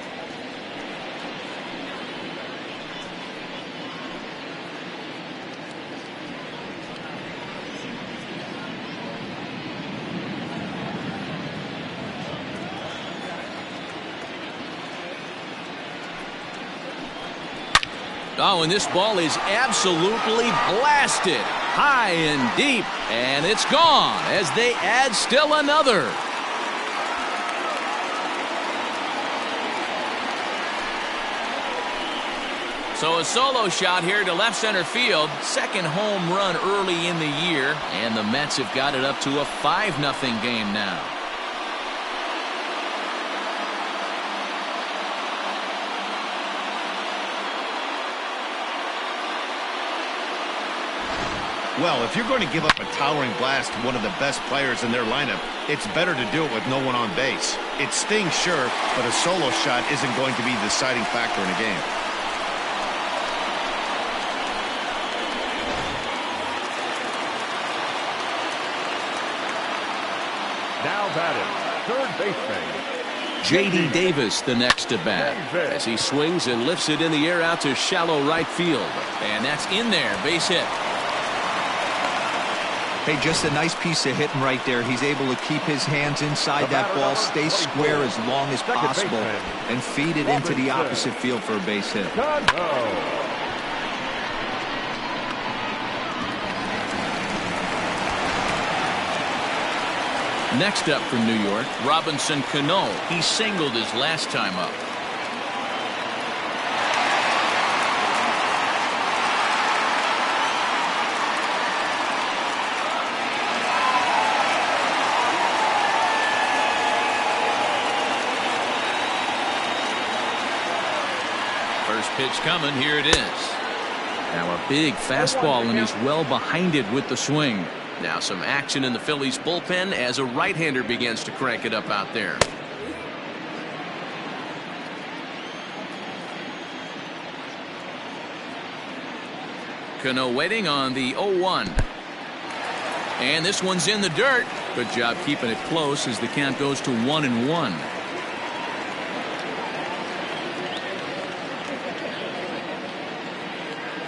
Oh, and this ball is absolutely blasted high and deep, and it's gone as they add still another. So a solo shot here to left center field. Second home run early in the year, and the Mets have got it up to a 5-0 game now. Well, if you're going to give up a towering blast to one of the best players in their lineup, it's better to do it with no one on base. It stings, sure, but a solo shot isn't going to be the deciding factor in a game. Now batting, third baseman, J.D. Davis the next to bat as he swings and lifts it in the air out to shallow right field. And that's in there, base hit. Hey, just a nice piece of hitting right there. He's able to keep his hands inside that ball, stay square as long as possible, and feed it into the opposite field for a base hit. Next up from New York, Robinson Cano. He singled his last time up. First pitch coming. Here it is. Now a big fastball, and he's well behind it with the swing. Now some action in the Phillies bullpen as a right-hander begins to crank it up out there. Cano waiting on the 0-1. And this one's in the dirt. Good job keeping it close as the count goes to 1-1.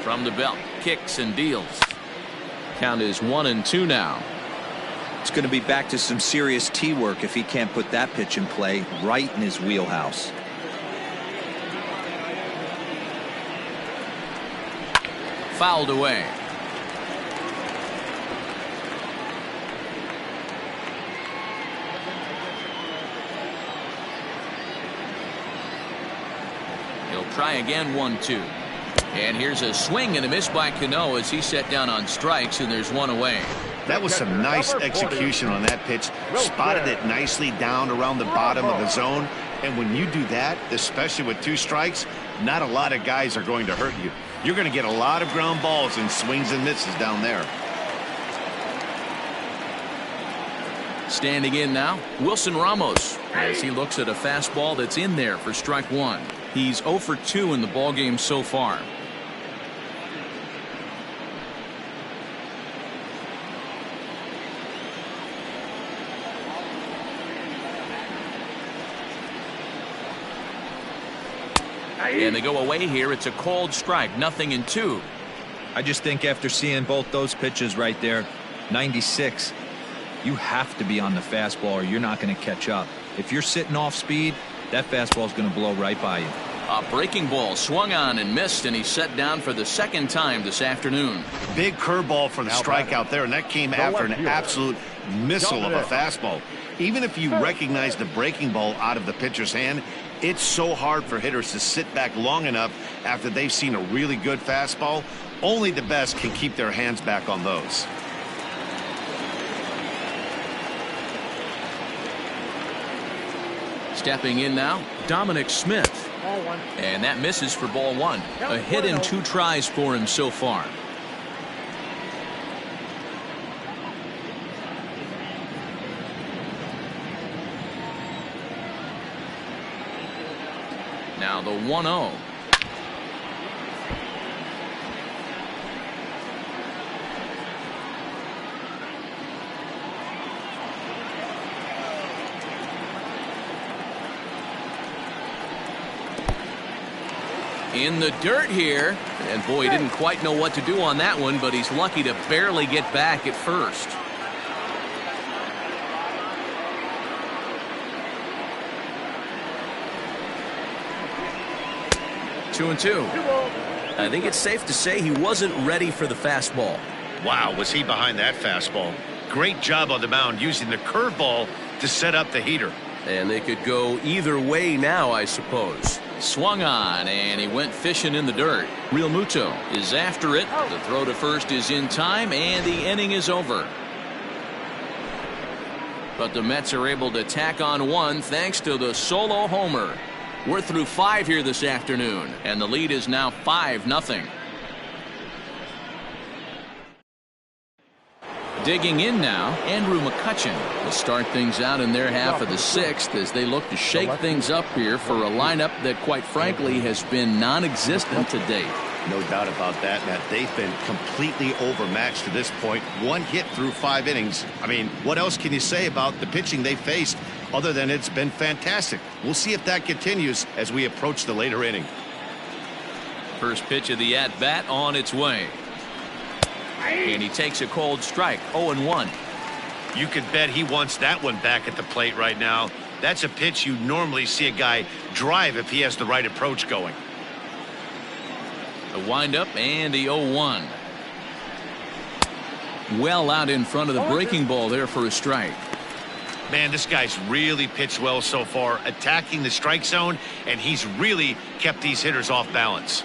From the belt, kicks and deals. Count is 1-2 now. It's going to be back to some serious tee work if he can't put that pitch in play right in his wheelhouse. Fouled away. He'll try again. 1-2. And here's a swing and a miss by Cano as he set down on strikes, and there's one away. That was some nice execution on that pitch. Spotted it nicely down around the bottom of the zone. And when you do that, especially with 2 strikes, not a lot of guys are going to hurt you. You're going to get a lot of ground balls and swings and misses down there. Standing in now, Wilson Ramos, as he looks at a fastball that's in there for strike 1. He's 0 for 2 in the ballgame so far. And they go away here. It's a cold strike. 0-2. I just think after seeing both those pitches right there, 96, you have to be on the fastball or you're not going to catch up. If you're sitting off speed, that fastball is going to blow right by you. A breaking ball swung on and missed, and he's set down for the second time this afternoon. Big curveball for the strikeout there, and that came after an absolute missile of a fastball. Even if you recognize the breaking ball out of the pitcher's hand, it's so hard for hitters to sit back long enough after they've seen a really good fastball. Only the best can keep their hands back on those. Stepping in now, Dominic Smith. And that misses for ball 1. A hit and 2 tries for him so far. Now the 1-0. In the dirt here, and boy, he didn't quite know what to do on that one, but he's lucky to barely get back at first. Two and 2. I think it's safe to say he wasn't ready for the fastball. Wow, was he behind that fastball. Great job on the mound using the curveball to set up the heater. And they could go either way now, I suppose. Swung on, and he went fishing in the dirt. Real Muto is after it. The throw to first is in time, and the inning is over. But the Mets are able to tack on 1 thanks to the solo homer. We're through 5 here this afternoon, and the lead is now 5-0. Digging in now, Andrew McCutchen will start things out in their half of the 6th as they look to shake things up here for a lineup that, quite frankly, has been non-existent to date. No doubt about that, Matt. They've been completely overmatched to this point. 1 hit through 5 innings. I mean, what else can you say about the pitching they faced other than it's been fantastic? We'll see if that continues as we approach the later inning. First pitch of the at-bat on its way. And he takes a cold strike. 0-1. You could bet he wants that one back at the plate right now. That's a pitch you normally see a guy drive if he has the right approach going. The windup and the 0-1. Well out in front of the breaking ball there for a strike. Man, this guy's really pitched well so far, attacking the strike zone, and he's really kept these hitters off balance.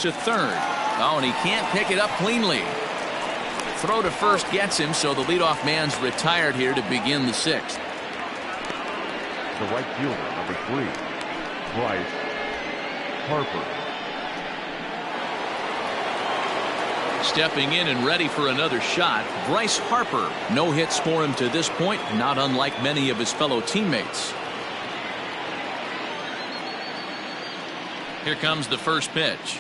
To third. Oh, and he can't pick it up cleanly. Throw to first gets him, so the leadoff man's retired here to begin the 6th. The right fielder, number 3, Bryce Harper. Stepping in and ready for another shot, Bryce Harper. No hits for him to this point, not unlike many of his fellow teammates. Here comes the first pitch.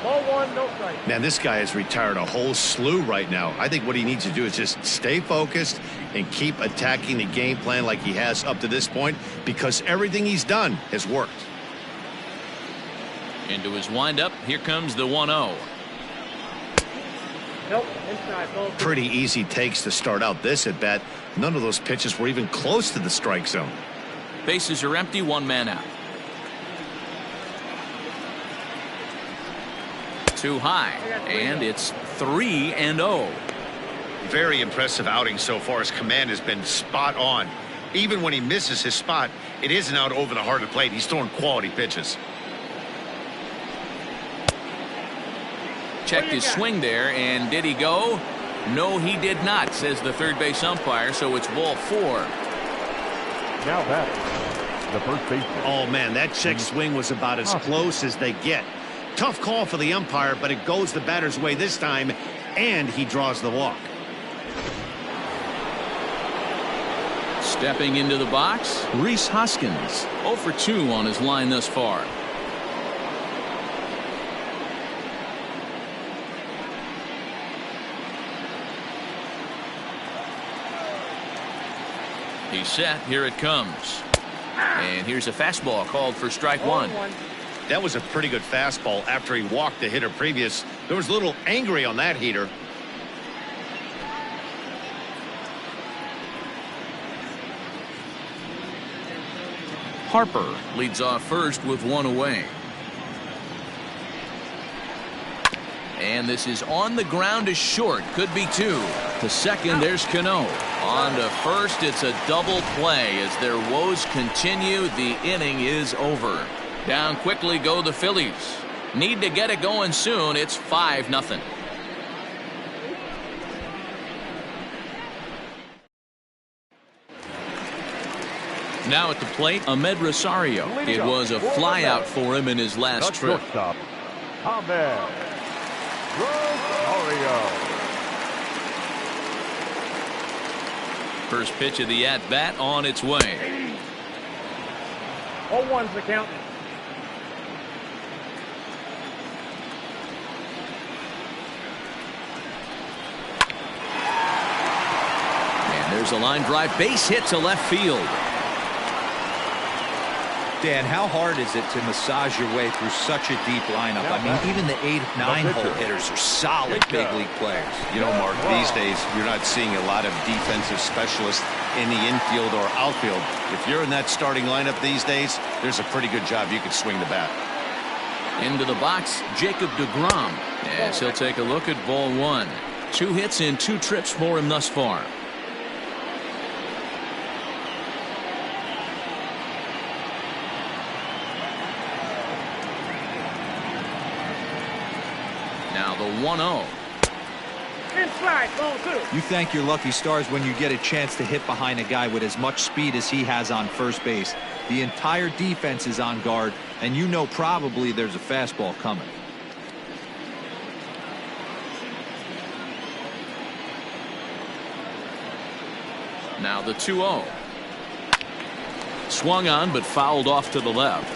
Ball 1, no strike. Man, this guy has retired a whole slew right now. I think what he needs to do is just stay focused and keep attacking the game plan like he has up to this point, because everything he's done has worked. Into his windup, here comes the 1-0. Nope, inside, ball 2. Pretty easy takes to start out this at bat. None of those pitches were even close to the strike zone. Bases are empty, one man out. Too high, and it's 3-0. Very impressive outing so far. His command has been spot on. Even when he misses his spot, it isn't out over the heart of the plate. He's throwing quality pitches. Checked his swing there, and did he go? No, he did not, says the third base umpire, so it's ball 4. Now batting, the first baseman. Oh, man, that check swing was about as close as they get. Tough call for the umpire, but it goes the batter's way this time, and he draws the walk. Stepping into the box, Rhys Hoskins, 0 for 2 on his line thus far. He's set. Here it comes. And here's a fastball called for strike 1. That was a pretty good fastball after he walked the hitter previous. There was a little angry on that heater. Harper leads off first with 1 away. And this is on the ground to short. Could be 2. To second, there's Cano. On to first, it's a double play. As their woes continue, the inning is over. Down quickly go the Phillies. Need to get it going soon. It's 5-0. Now at the plate, Ahmed Rosario. It was a flyout for him in his last trip. Shortstop, Ahmed Rosario. First pitch of the at-bat on its way. 0-1's the count. And there's a line drive, base hit to left field. Dan, how hard is it to massage your way through such a deep lineup? I mean, even the 8, 9-hole hitters are solid big league players. You know, Mark, these days you're not seeing a lot of defensive specialists in the infield or outfield. If you're in that starting lineup these days, there's a pretty good job you could swing the bat. Into the box, Jacob deGrom. As he'll take a look at ball 1. 2 hits in 2 trips for him thus far. Now the 1-0. Inside, ball 2. You thank your lucky stars when you get a chance to hit behind a guy with as much speed as he has on first base. The entire defense is on guard, and you know probably there's a fastball coming. Now the 2-0. Swung on but fouled off to the left.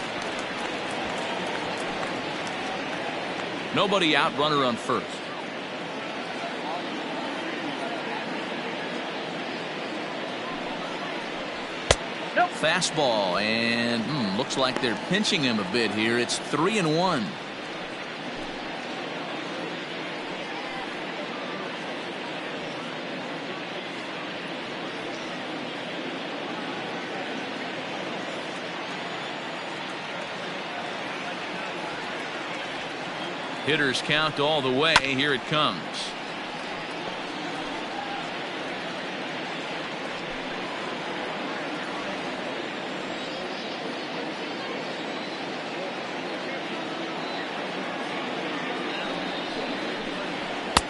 Nobody out, runner on first. Nope. Fastball, and looks like they're pinching him a bit here. It's 3-1. Hitters count all the way. Here it comes.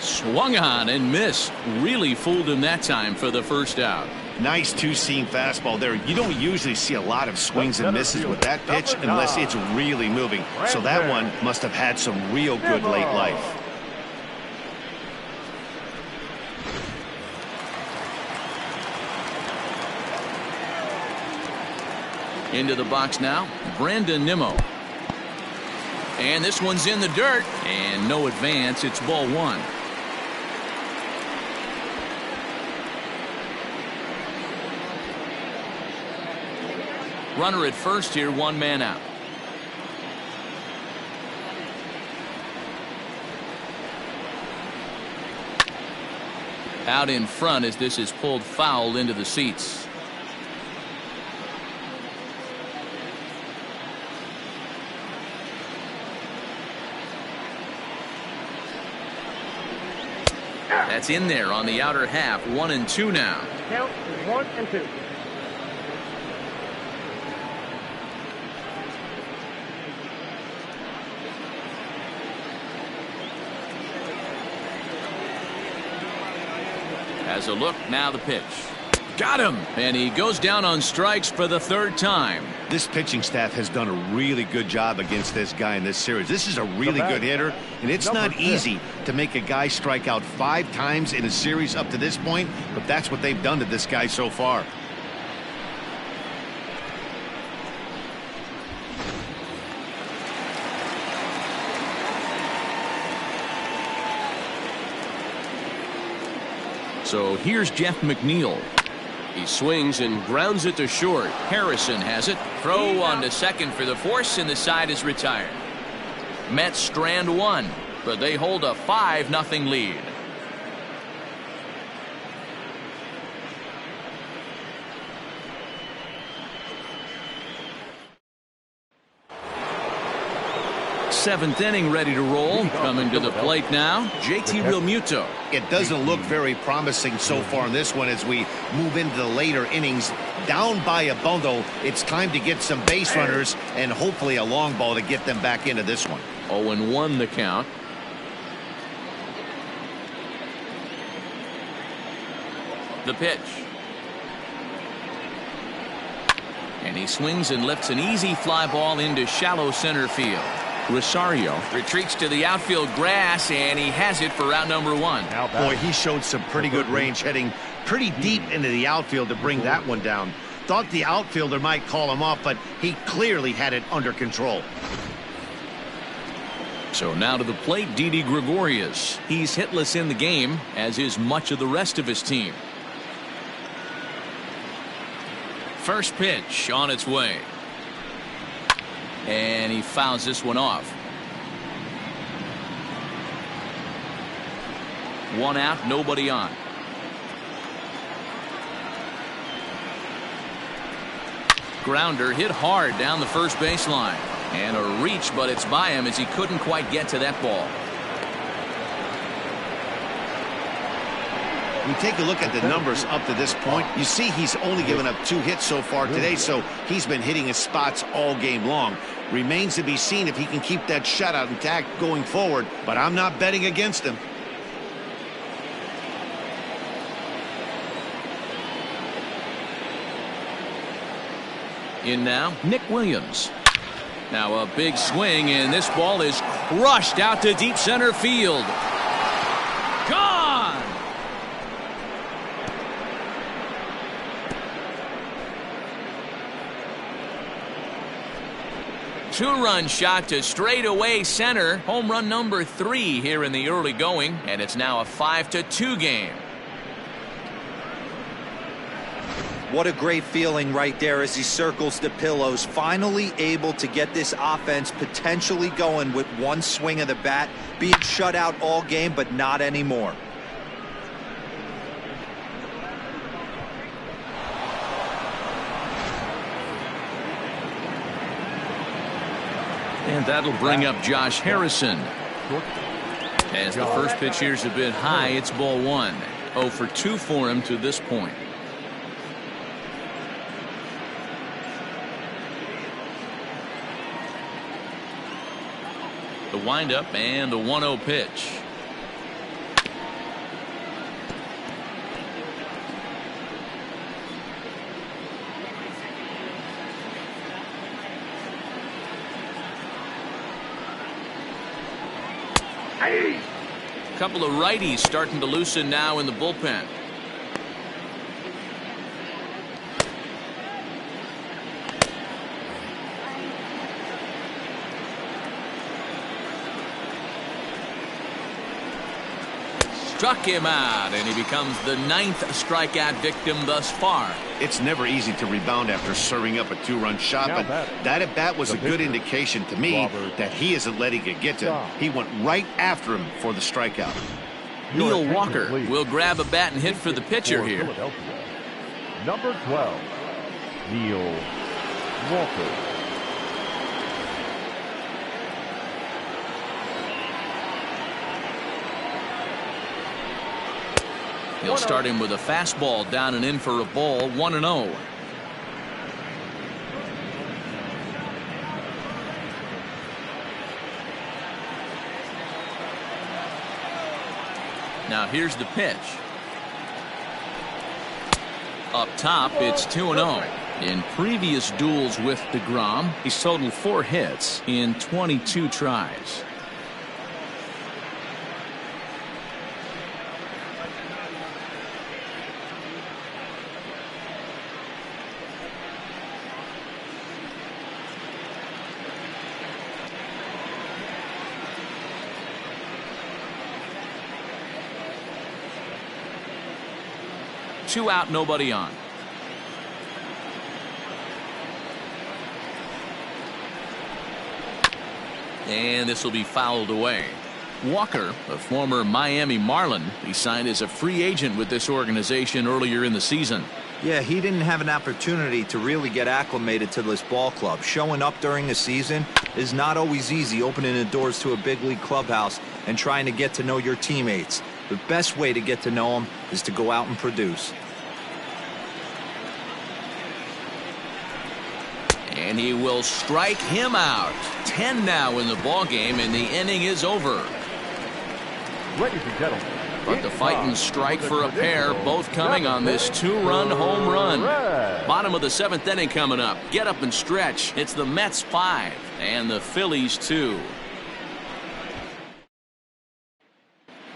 Swung on and missed. Really fooled him that time for the first out. Nice two-seam fastball there. You don't usually see a lot of swings and misses with that pitch unless it's really moving. So that one must have had some real good late life. Into the box now, Brandon Nimmo. And this one's in the dirt. And no advance. It's ball one. Runner at first here, one man out. Out in front as this is pulled foul into the seats. That's in there on the outer half. 1-2 now. Count is 1-2. Has a look, now the pitch. Got him! And he goes down on strikes for the third time. This pitching staff has done a really good job against this guy in this series. This is a really good hitter, and it's not easy to make a guy strike out 5 times in a series up to this point, but that's what they've done to this guy so far. So here's Jeff McNeil. He swings and grounds it to short. Harrison has it. Throw on to second for the force, and the side is retired. Mets strand one, but they hold a 5-0 lead. Seventh inning ready to roll. Coming to the plate now, JT Realmuto. It doesn't look very promising so far in this one as we move into the later innings. Down by a bundle, it's time to get some base runners and hopefully a long ball to get them back into this one. 0-1 the count. The pitch. And he swings and lifts an easy fly ball into shallow center field. Rosario retreats to the outfield grass, and he has it for out number one. Boy, he showed some pretty good range, heading pretty deep into the outfield to bring that one down. Thought the outfielder might call him off, but he clearly had it under control. So now to the plate, Didi Gregorius. He's hitless in the game, as is much of the rest of his team. First pitch on its way. And he fouls this one off. One out, nobody on. Grounder hit hard down the first baseline. And a reach, but it's by him as he couldn't quite get to that ball. We take a look at the numbers up to this point. You see he's only given up 2 hits so far today, so he's been hitting his spots all game long. Remains to be seen if he can keep that shutout intact going forward, but I'm not betting against him. In now, Nick Williams. Now a big swing, and this ball is crushed out to deep center field. Gone! Two-run shot to straightaway center. Home run number 3 here in the early going, and it's now a 5-2 game. What a great feeling right there as he circles the pillows. Finally able to get this offense potentially going with one swing of the bat. Being shut out all game, but not anymore. And that'll bring up Josh Harrison. As the first pitch here's a bit high, it's ball 1. 0 for 2 for him to this point. The windup and the 1-0 pitch. A couple of righties starting to loosen now in the bullpen. Struck him out, and he becomes the 9th strikeout victim thus far. It's never easy to rebound after serving up a 2-run shot, but that at bat was a good indication to me that he isn't letting it get to him. He went right after him for the strikeout. Neil Walker will grab a bat and hit for the pitcher here. Number 12, Neil Walker. He'll start him with a fastball down and in for a ball, 1-0. Now here's the pitch. Up top, it's 2-0. In previous duels with deGrom, he's totaled 4 hits in 22 tries. Two out, nobody on. And this will be fouled away. Walker, a former Miami Marlin, he signed as a free agent with this organization earlier in the season. Yeah, he didn't have an opportunity to really get acclimated to this ball club. Showing up during the season is not always easy, opening the doors to a big league clubhouse and trying to get to know your teammates. The best way to get to know them is to go out and produce. And he will strike him out. 10 now in the ball game, and the inning is over. Ladies and gentlemen, but the fighting strike for a pair, both coming on this 2-run home run. Bottom of the 7th inning coming up. Get up and stretch. It's the Mets 5 and the Phillies 2.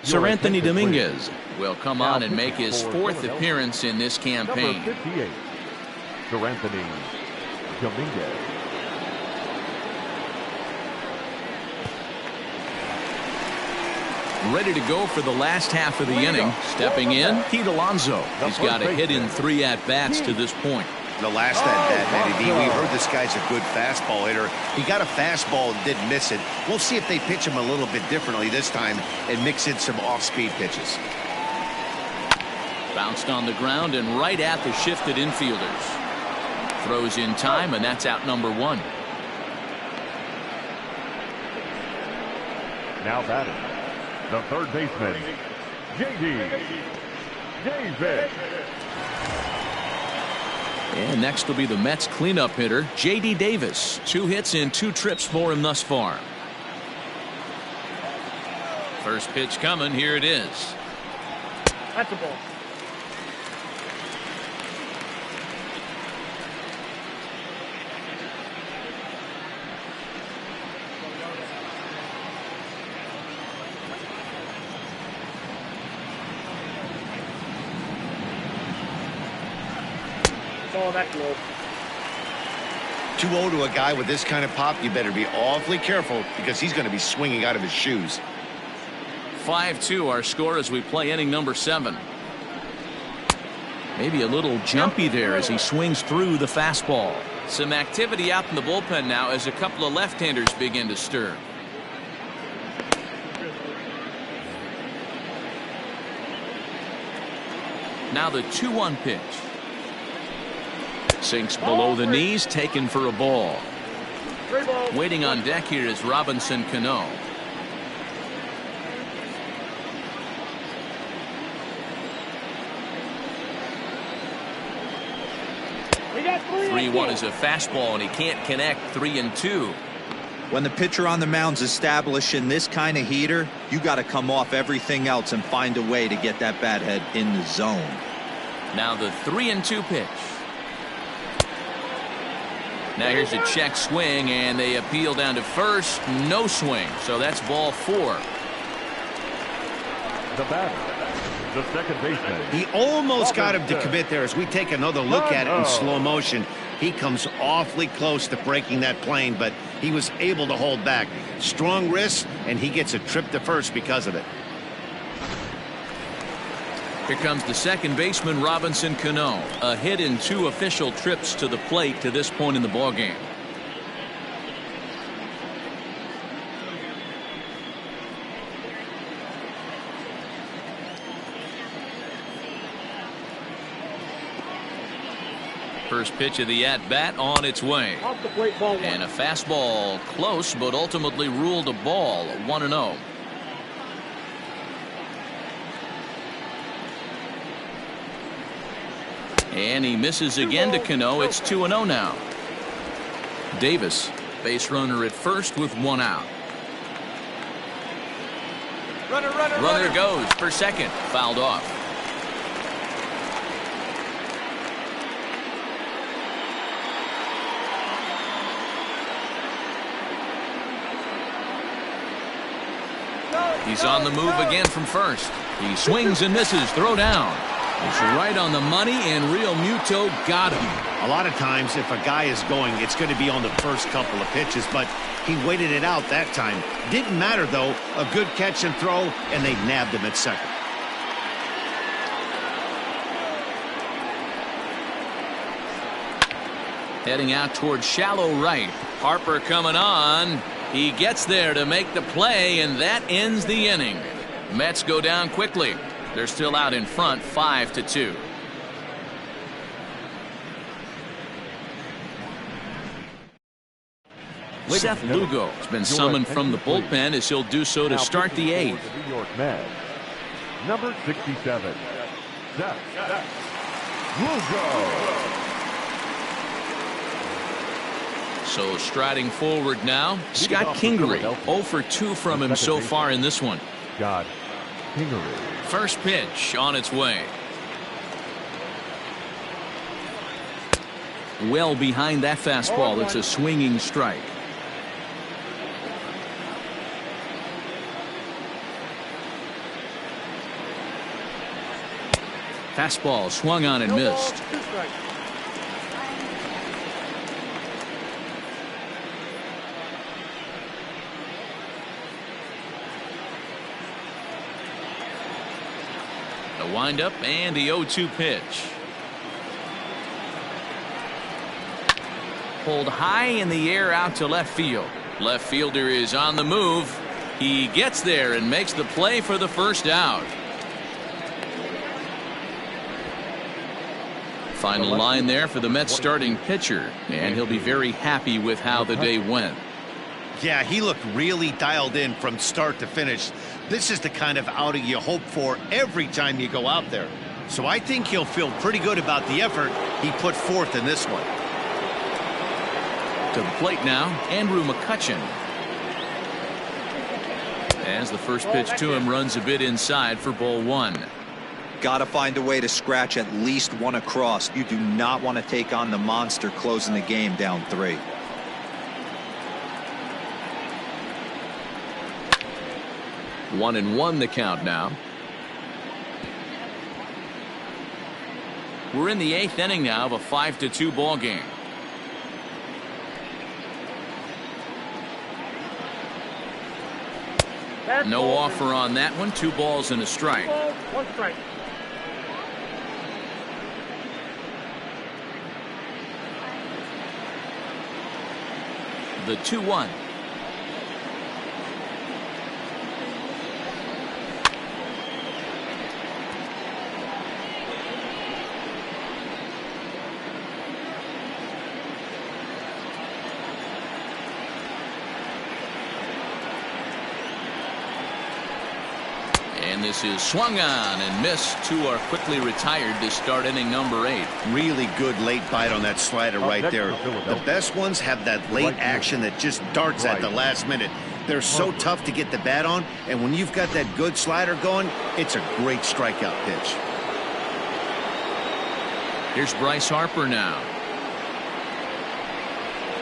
Sir Anthony Dominguez will come on and make his 4th appearance in this campaign. Number 58, Sir Anthony Dominguez. Ready to go for the last half of the inning. Stepping in, Pete Alonso. He's got a hit in 3 at-bats to this point. The last at-bat, Eddie, we heard this guy's a good fastball hitter. He got a fastball and didn't miss it. We'll see if they pitch him a little bit differently this time and mix in some off-speed pitches. Bounced on the ground and right at the shifted infielders. Throws in time, and that's out number 1. Now batting, the third baseman, J.D. Davis. And next will be the Mets cleanup hitter, J.D. Davis. 2 hits in 2 trips for him thus far. First pitch coming. Here it is. That's a ball. Oh, that's low. 2-0 to a guy with this kind of pop. You better be awfully careful because he's going to be swinging out of his shoes. 5-2 our score as we play inning number 7. Maybe a little jumpy there as he swings through the fastball. Some activity out in the bullpen now as a couple of left-handers begin to stir. Now the 2-1 pitch. Sinks below the knees, taken for a ball. Waiting on deck here is Robinson Cano. We got 3-1 is a fastball, and he can't connect. 3-2. When the pitcher on the mound's establishing this kind of heater, you got to come off everything else and find a way to get that bat head in the zone. Now the 3-2 pitch. Now here's a check swing, and they appeal down to first. No swing, so that's ball 4. The batter, the second baseman. He almost got him to commit there. As we take another look at it in slow motion, he comes awfully close to breaking that plane, but he was able to hold back. Strong wrist, and he gets a trip to first because of it. Here comes the second baseman, Robinson Cano. A hit in 2 official trips to the plate to this point in the ballgame. First pitch of the at-bat on its way. Off the plate, ball 1. And a fastball close, but ultimately ruled a ball. 1-0. And he misses again to Cano. It's 2-0 now. Davis, base runner at first with 1 out. Runner goes for second. Fouled off. He's on the move again from first. He swings and misses. Throw down. It's right on the money, and Real Muto got him. A lot of times, if a guy is going, it's going to be on the first couple of pitches, but he waited it out that time. Didn't matter, though. A good catch and throw, and they nabbed him at second. Heading out towards shallow right. Harper coming on. He gets there to make the play, and that ends the inning. Mets go down quickly. They're still out in front, 5-2. Seth Lugo has been summoned from the bullpen as he'll do so to start the 8th. New York Mets, number 67, Seth Lugo. So striding forward now, Scott Kingery. 0 for 2 from him so far in this one. Scott Kingery. First pitch on its way. Well behind that fastball. It's a swinging strike. Fastball swung on and missed. The windup and the 0-2 pitch. Pulled high in the air out to left field. Left fielder is on the move. He gets there and makes the play for the first out. Final line there for the Mets starting pitcher, and he'll be very happy with how the day went. Yeah, he looked really dialed in from start to finish. This is the kind of outing you hope for every time you go out there. So I think he'll feel pretty good about the effort he put forth in this one. To the plate now, Andrew McCutchen. As the first pitch to him runs a bit inside for ball 1. Got to find a way to scratch at least 1 across. You do not want to take on the monster closing the game down 3. One and 1 the count now. We're in the 8th inning now of a 5-2 ball game. No offer on that one. 2 balls and a strike. 1 strike. The 2-1. And this is swung on and missed. 2 are quickly retired to start inning number 8. Really good late bite on that slider right there. The best ones have that late action that just darts at the last minute. They're so tough to get the bat on, and when you've got that good slider going, it's a great strikeout pitch. Here's Bryce Harper now.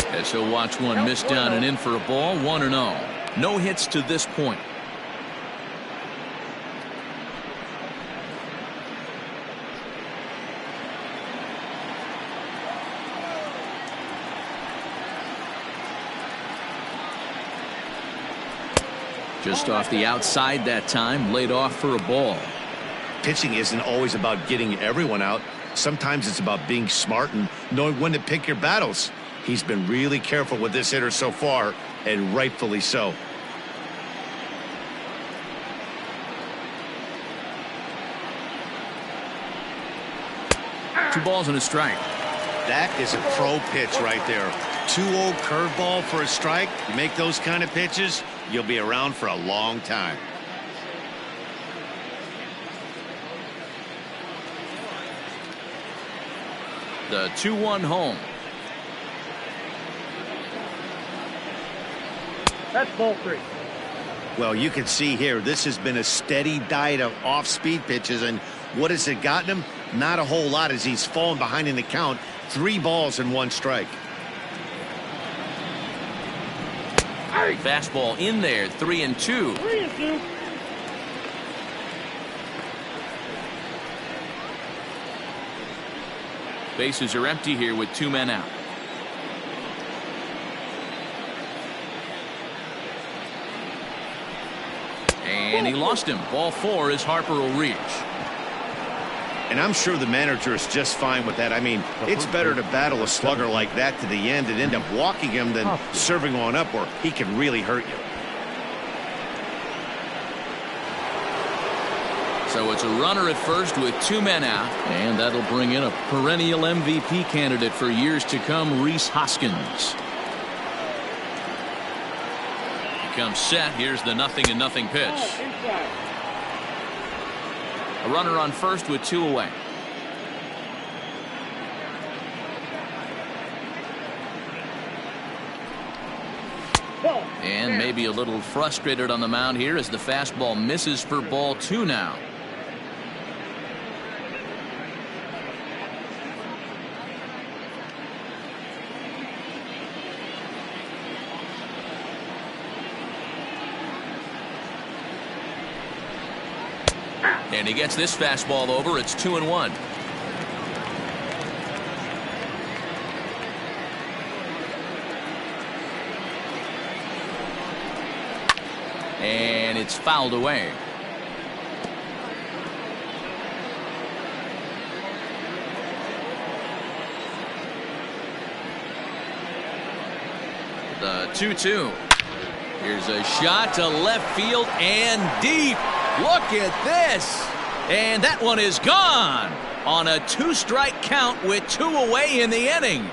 As he'll watch one miss down and in for a ball. 1-0. No hits to this point. Just off the outside that time, laid off for a ball. Pitching isn't always about getting everyone out. Sometimes it's about being smart and knowing when to pick your battles. He's been really careful with this hitter so far, and rightfully so. Two balls and a strike. That is a pro pitch right there. 2-0 curveball for a strike. You make those kind of pitches, you'll be around for a long time. The 2-1 home. That's ball 3. Well, you can see here, this has been a steady diet of off-speed pitches, and what has it gotten him? Not a whole lot, as he's fallen behind in the count. 3 balls and 1 strike. Fastball in there, 3-2. 3-2. Bases are empty here with 2 men out. And he lost him. Ball 4 as Harper will reach. And I'm sure the manager is just fine with that. I mean, it's better to battle a slugger like that to the end and end up walking him than serving on up where he can really hurt you. So it's a runner at first with 2 men out, and that'll bring in a perennial MVP candidate for years to come, Rhys Hoskins. He comes set. Here's the 0-0 pitch. A runner on first with 2 away. And maybe a little frustrated on the mound here as the fastball misses for ball 2 now. And he gets this fastball over. It's 2-1. And it's fouled away. The 2-2. Here's a shot to left field and deep. Look at this. And that one is gone on a 2-strike count with 2 away in the inning.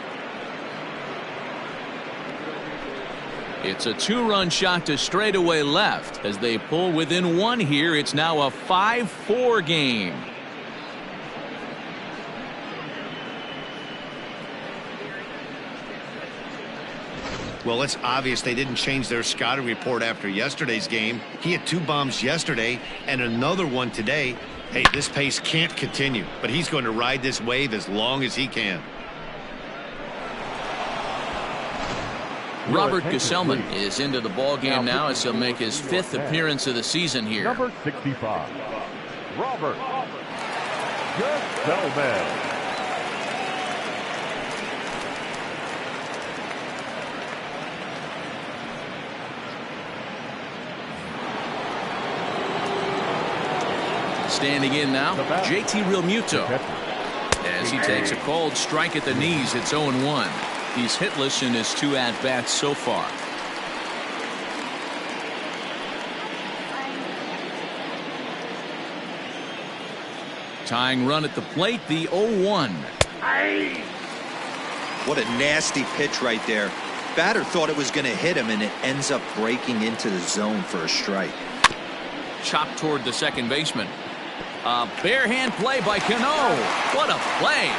It's a 2-run shot to straightaway left. As they pull within 1 here, it's now a 5-4 game. Well, it's obvious they didn't change their scouting report after yesterday's game. He had 2 bombs yesterday and another one today. Hey, this pace can't continue, but he's going to ride this wave as long as he can. Robert Gesellman is into the ball game now as he'll make his 5th appearance of the season here. Number 65, Robert Gesellman. Standing in now, JT Realmuto. As he takes a called strike at the knees, it's 0-1. He's hitless in his 2 at-bats so far. Tying run at the plate, the 0-1. What a nasty pitch right there. Batter thought it was going to hit him, and it ends up breaking into the zone for a strike. Chopped toward the second baseman. A bare hand play by Cano. What a play.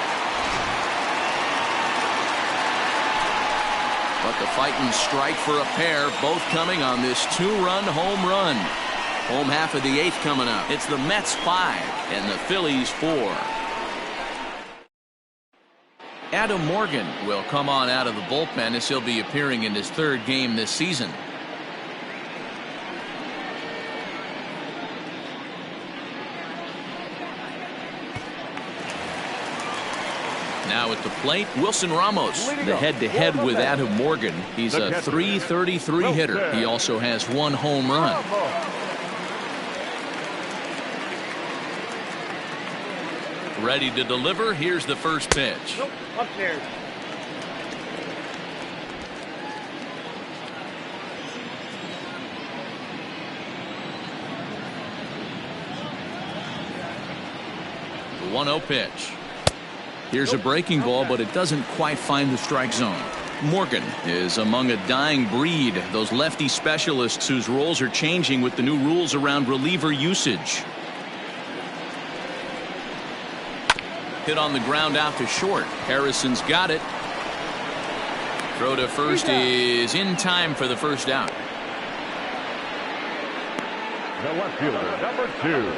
But the fighting strike for a pair, both coming on this 2-run home run. Home half of the 8th coming up. It's the Mets 5 and the Phillies 4. Adam Morgan will come on out of the bullpen as he'll be appearing in his 3rd game this season. Now at the plate, Wilson Ramos, the head-to-head with Adam Morgan. He's a .333 hitter. He also has 1 home run. Ready to deliver. Here's the first pitch. Upstairs. The 1-0 pitch. Here's a breaking ball, but it doesn't quite find the strike zone. Morgan is among a dying breed, those lefty specialists whose roles are changing with the new rules around reliever usage. Hit on the ground out to short. Harrison's got it. Throw to first is in time for the first out. The left fielder, number 2,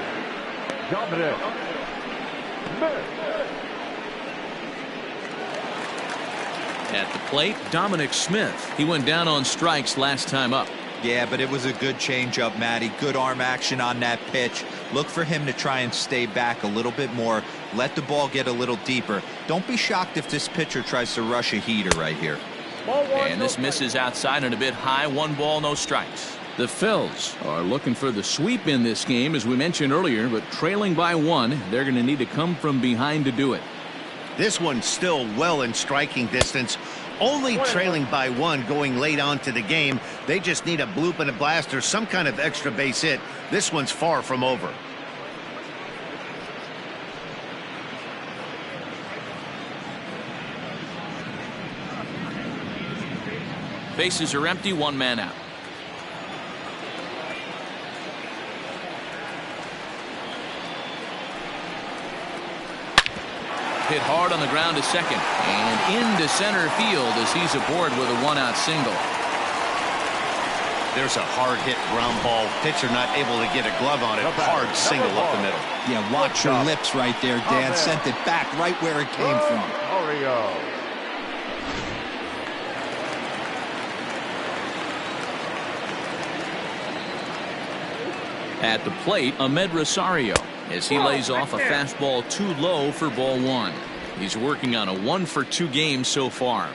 Dominic Smith. At the plate, Dominic Smith. He went down on strikes last time up. Yeah, but it was a good changeup, Matty. Good arm action on that pitch. Look for him to try and stay back a little bit more. Let the ball get a little deeper. Don't be shocked if this pitcher tries to rush a heater right here. And this misses outside and a bit high. 1 ball, no strikes. The Phils are looking for the sweep in this game, as we mentioned earlier, but trailing by 1, they're going to need to come from behind to do it. This one's still well in striking distance. Only trailing by 1 going late on to the game. They just need a bloop and a blast or some kind of extra base hit. This one's far from over. Bases are empty, 1 man out. Hit hard on the ground to second and into center field as he's aboard with a 1-out single. There's a hard hit ground ball. Pitcher not able to get a glove on it. Hard single up the middle. Yeah, watch your lips right there, Dan. Sent it back right where it came from. At the plate, Ahmed Rosario, as he lays off a fastball too low for ball 1. He's working on a 1-for-2 game so far.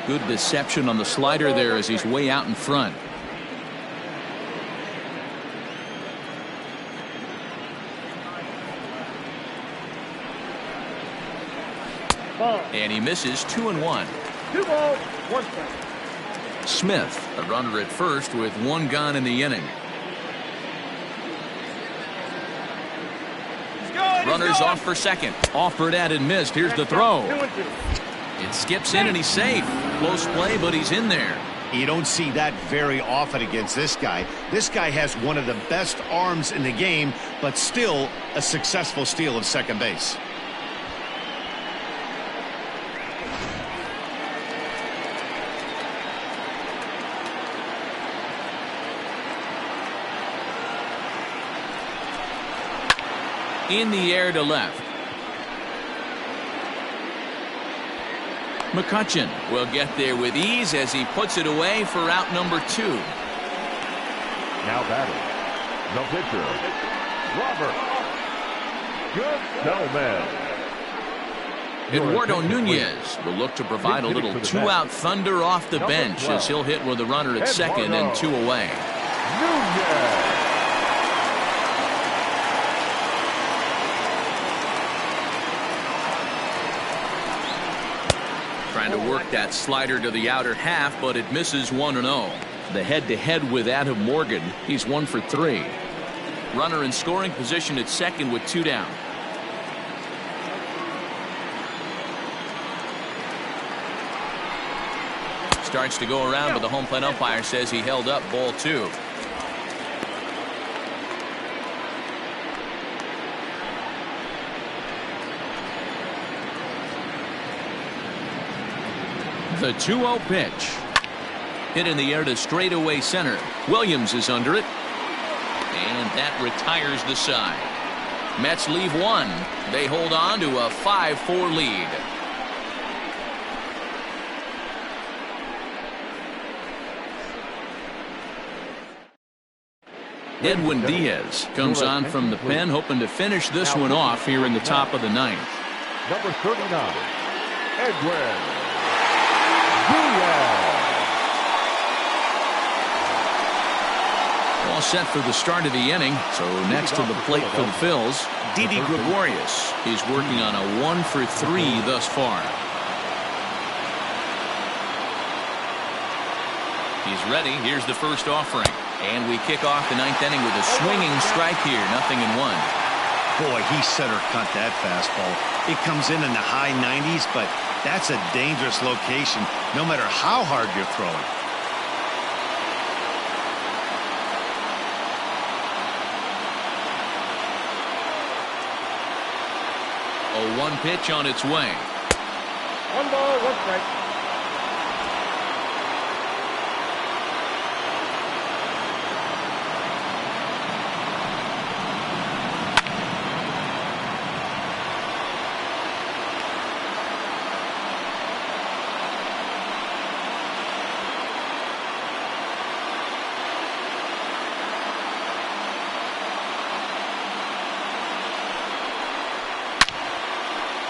Good deception on the slider there as he's way out in front. And he misses. 2-1. 2 balls, 1 strike. Smith, a runner at first with 1 gone in the inning. Runners off for second. Offered at and missed. Here's the throw. 2-2. It skips in and he's safe. Close play, but he's in there. You don't see that very often against this guy. This guy has one of the best arms in the game, but still a successful steal of second base. In the air to left. McCutchen will get there with ease as he puts it away for out number 2. Now batting, the pitcher, Robert Eduardo Nunez will look to provide a little 2-out thunder off the bench as he'll hit with a runner at second and 2 away. Trying to work that slider to the outer half, but it misses. 1-0. The head-to-head with Adam Morgan. He's 1 for 3. Runner in scoring position at second with 2 down. Starts to go around, but the home plate umpire says he held up ball 2. The 2-0 pitch. Hit in the air to straightaway center. Williams is under it. And that retires the side. Mets leave 1. They hold on to a 5-4 lead. Edwin Diaz comes on from the pen, hoping to finish this one off here in the top of the ninth. Number 39, Edwin Diaz. All set for the start of the inning. So next to the plate for the Phils, Didi Gregorius is working on a 1-for-3 thus far. He's ready. Here's the first offering. And we kick off the ninth inning with a swinging strike here. 0-1. Boy, he center cut that fastball. It comes in the high 90s, but that's a dangerous location no matter how hard you're throwing. A 1 pitch on its way. 1 ball, 1 strike.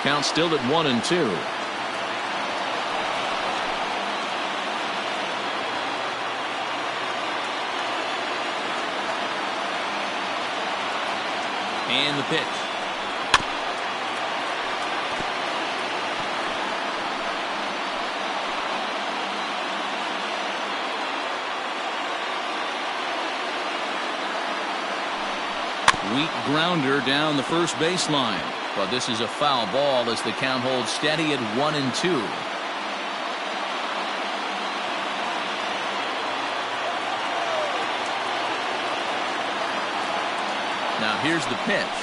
Count still at 1-2. And the pitch. Weak grounder down the first baseline. But this is a foul ball as the count holds steady at 1-2. Now here's the pitch.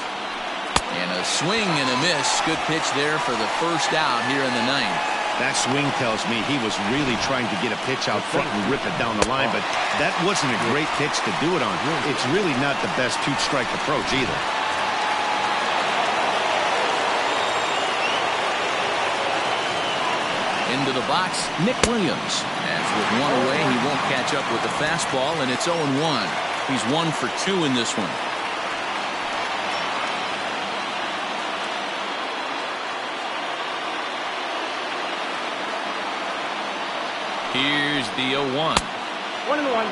And a swing and a miss. Good pitch there for the first out here in the ninth. That swing tells me he was really trying to get a pitch out front and rip it down the line, but that wasn't a great pitch to do it on. It's really not the best two-strike approach either. Into the box, Nick Williams. As with one away, he won't catch up with the fastball, and it's 0-1. He's 1 for 2 in this one. Here's the 0-1. 1-1.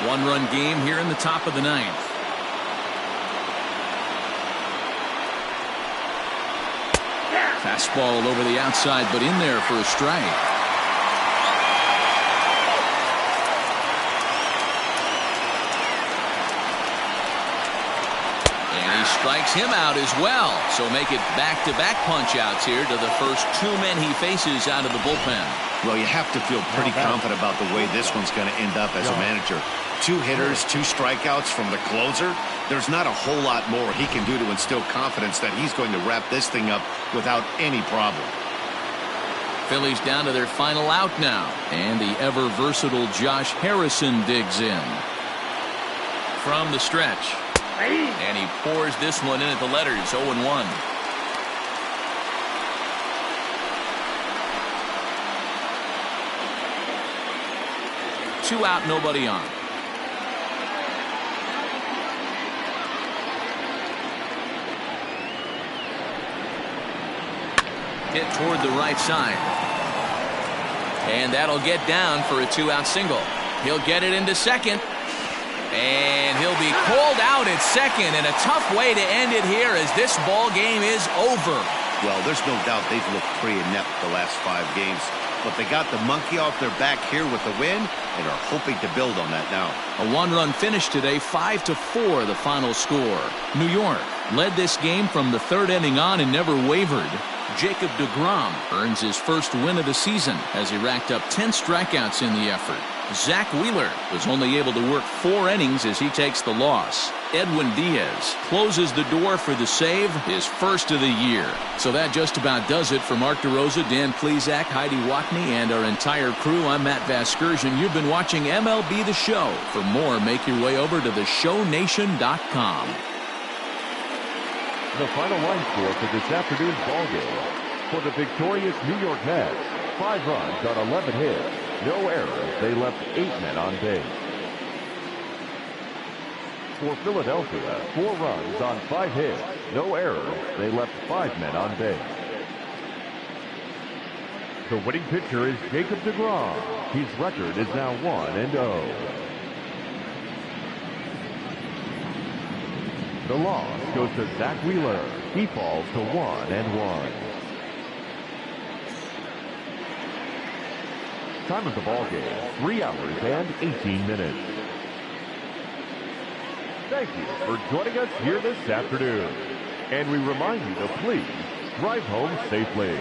1-run game here in the top of the ninth. Fastball over the outside, but in there for a strike. And he strikes him out as well. So make it back-to-back punch-outs here to the first 2 men he faces out of the bullpen. Well, you have to feel pretty confident about the way this one's going to end up as a manager. 2 hitters, 2 strikeouts from the closer. There's not a whole lot more he can do to instill confidence that he's going to wrap this thing up without any problem. Phillies down to their final out now. And the ever-versatile Josh Harrison digs in. From the stretch. And he pours this one in at the letters. 0-1. Two out, nobody on. Hit toward the right side. And that'll get down for a 2-out single. He'll get it into second. And he'll be called out at second, and a tough way to end it here as this ball game is over. Well, there's no doubt they've looked pretty inept the last 5 games, but they got the monkey off their back here with the win and are hoping to build on that now. A 1-run finish today, 5-4 the final score. New York led this game from the 3rd inning on and never wavered. Jacob deGrom earns his first win of the season as he racked up 10 strikeouts in the effort. Zach Wheeler was only able to work 4 innings as he takes the loss. Edwin Diaz closes the door for the save, his first of the year. So that just about does it for Mark DeRosa, Dan Plesac, Heidi Watney, and our entire crew. I'm Matt Vasgersian. You've been watching MLB The Show. For more, make your way over to theshownation.com. The final line score for this afternoon's ball game. For the victorious New York Mets, 5 runs on 11 hits. No errors. They left 8 men on base. For Philadelphia, 4 runs on 5 hits, no errors. They left 5 men on base. The winning pitcher is Jacob deGrom. His record is now 1-0. The loss goes to Zach Wheeler. He falls to 1-1. Time of the ball game, 3 hours and 18 minutes. Thank you for joining us here this afternoon. And we remind you to please drive home safely.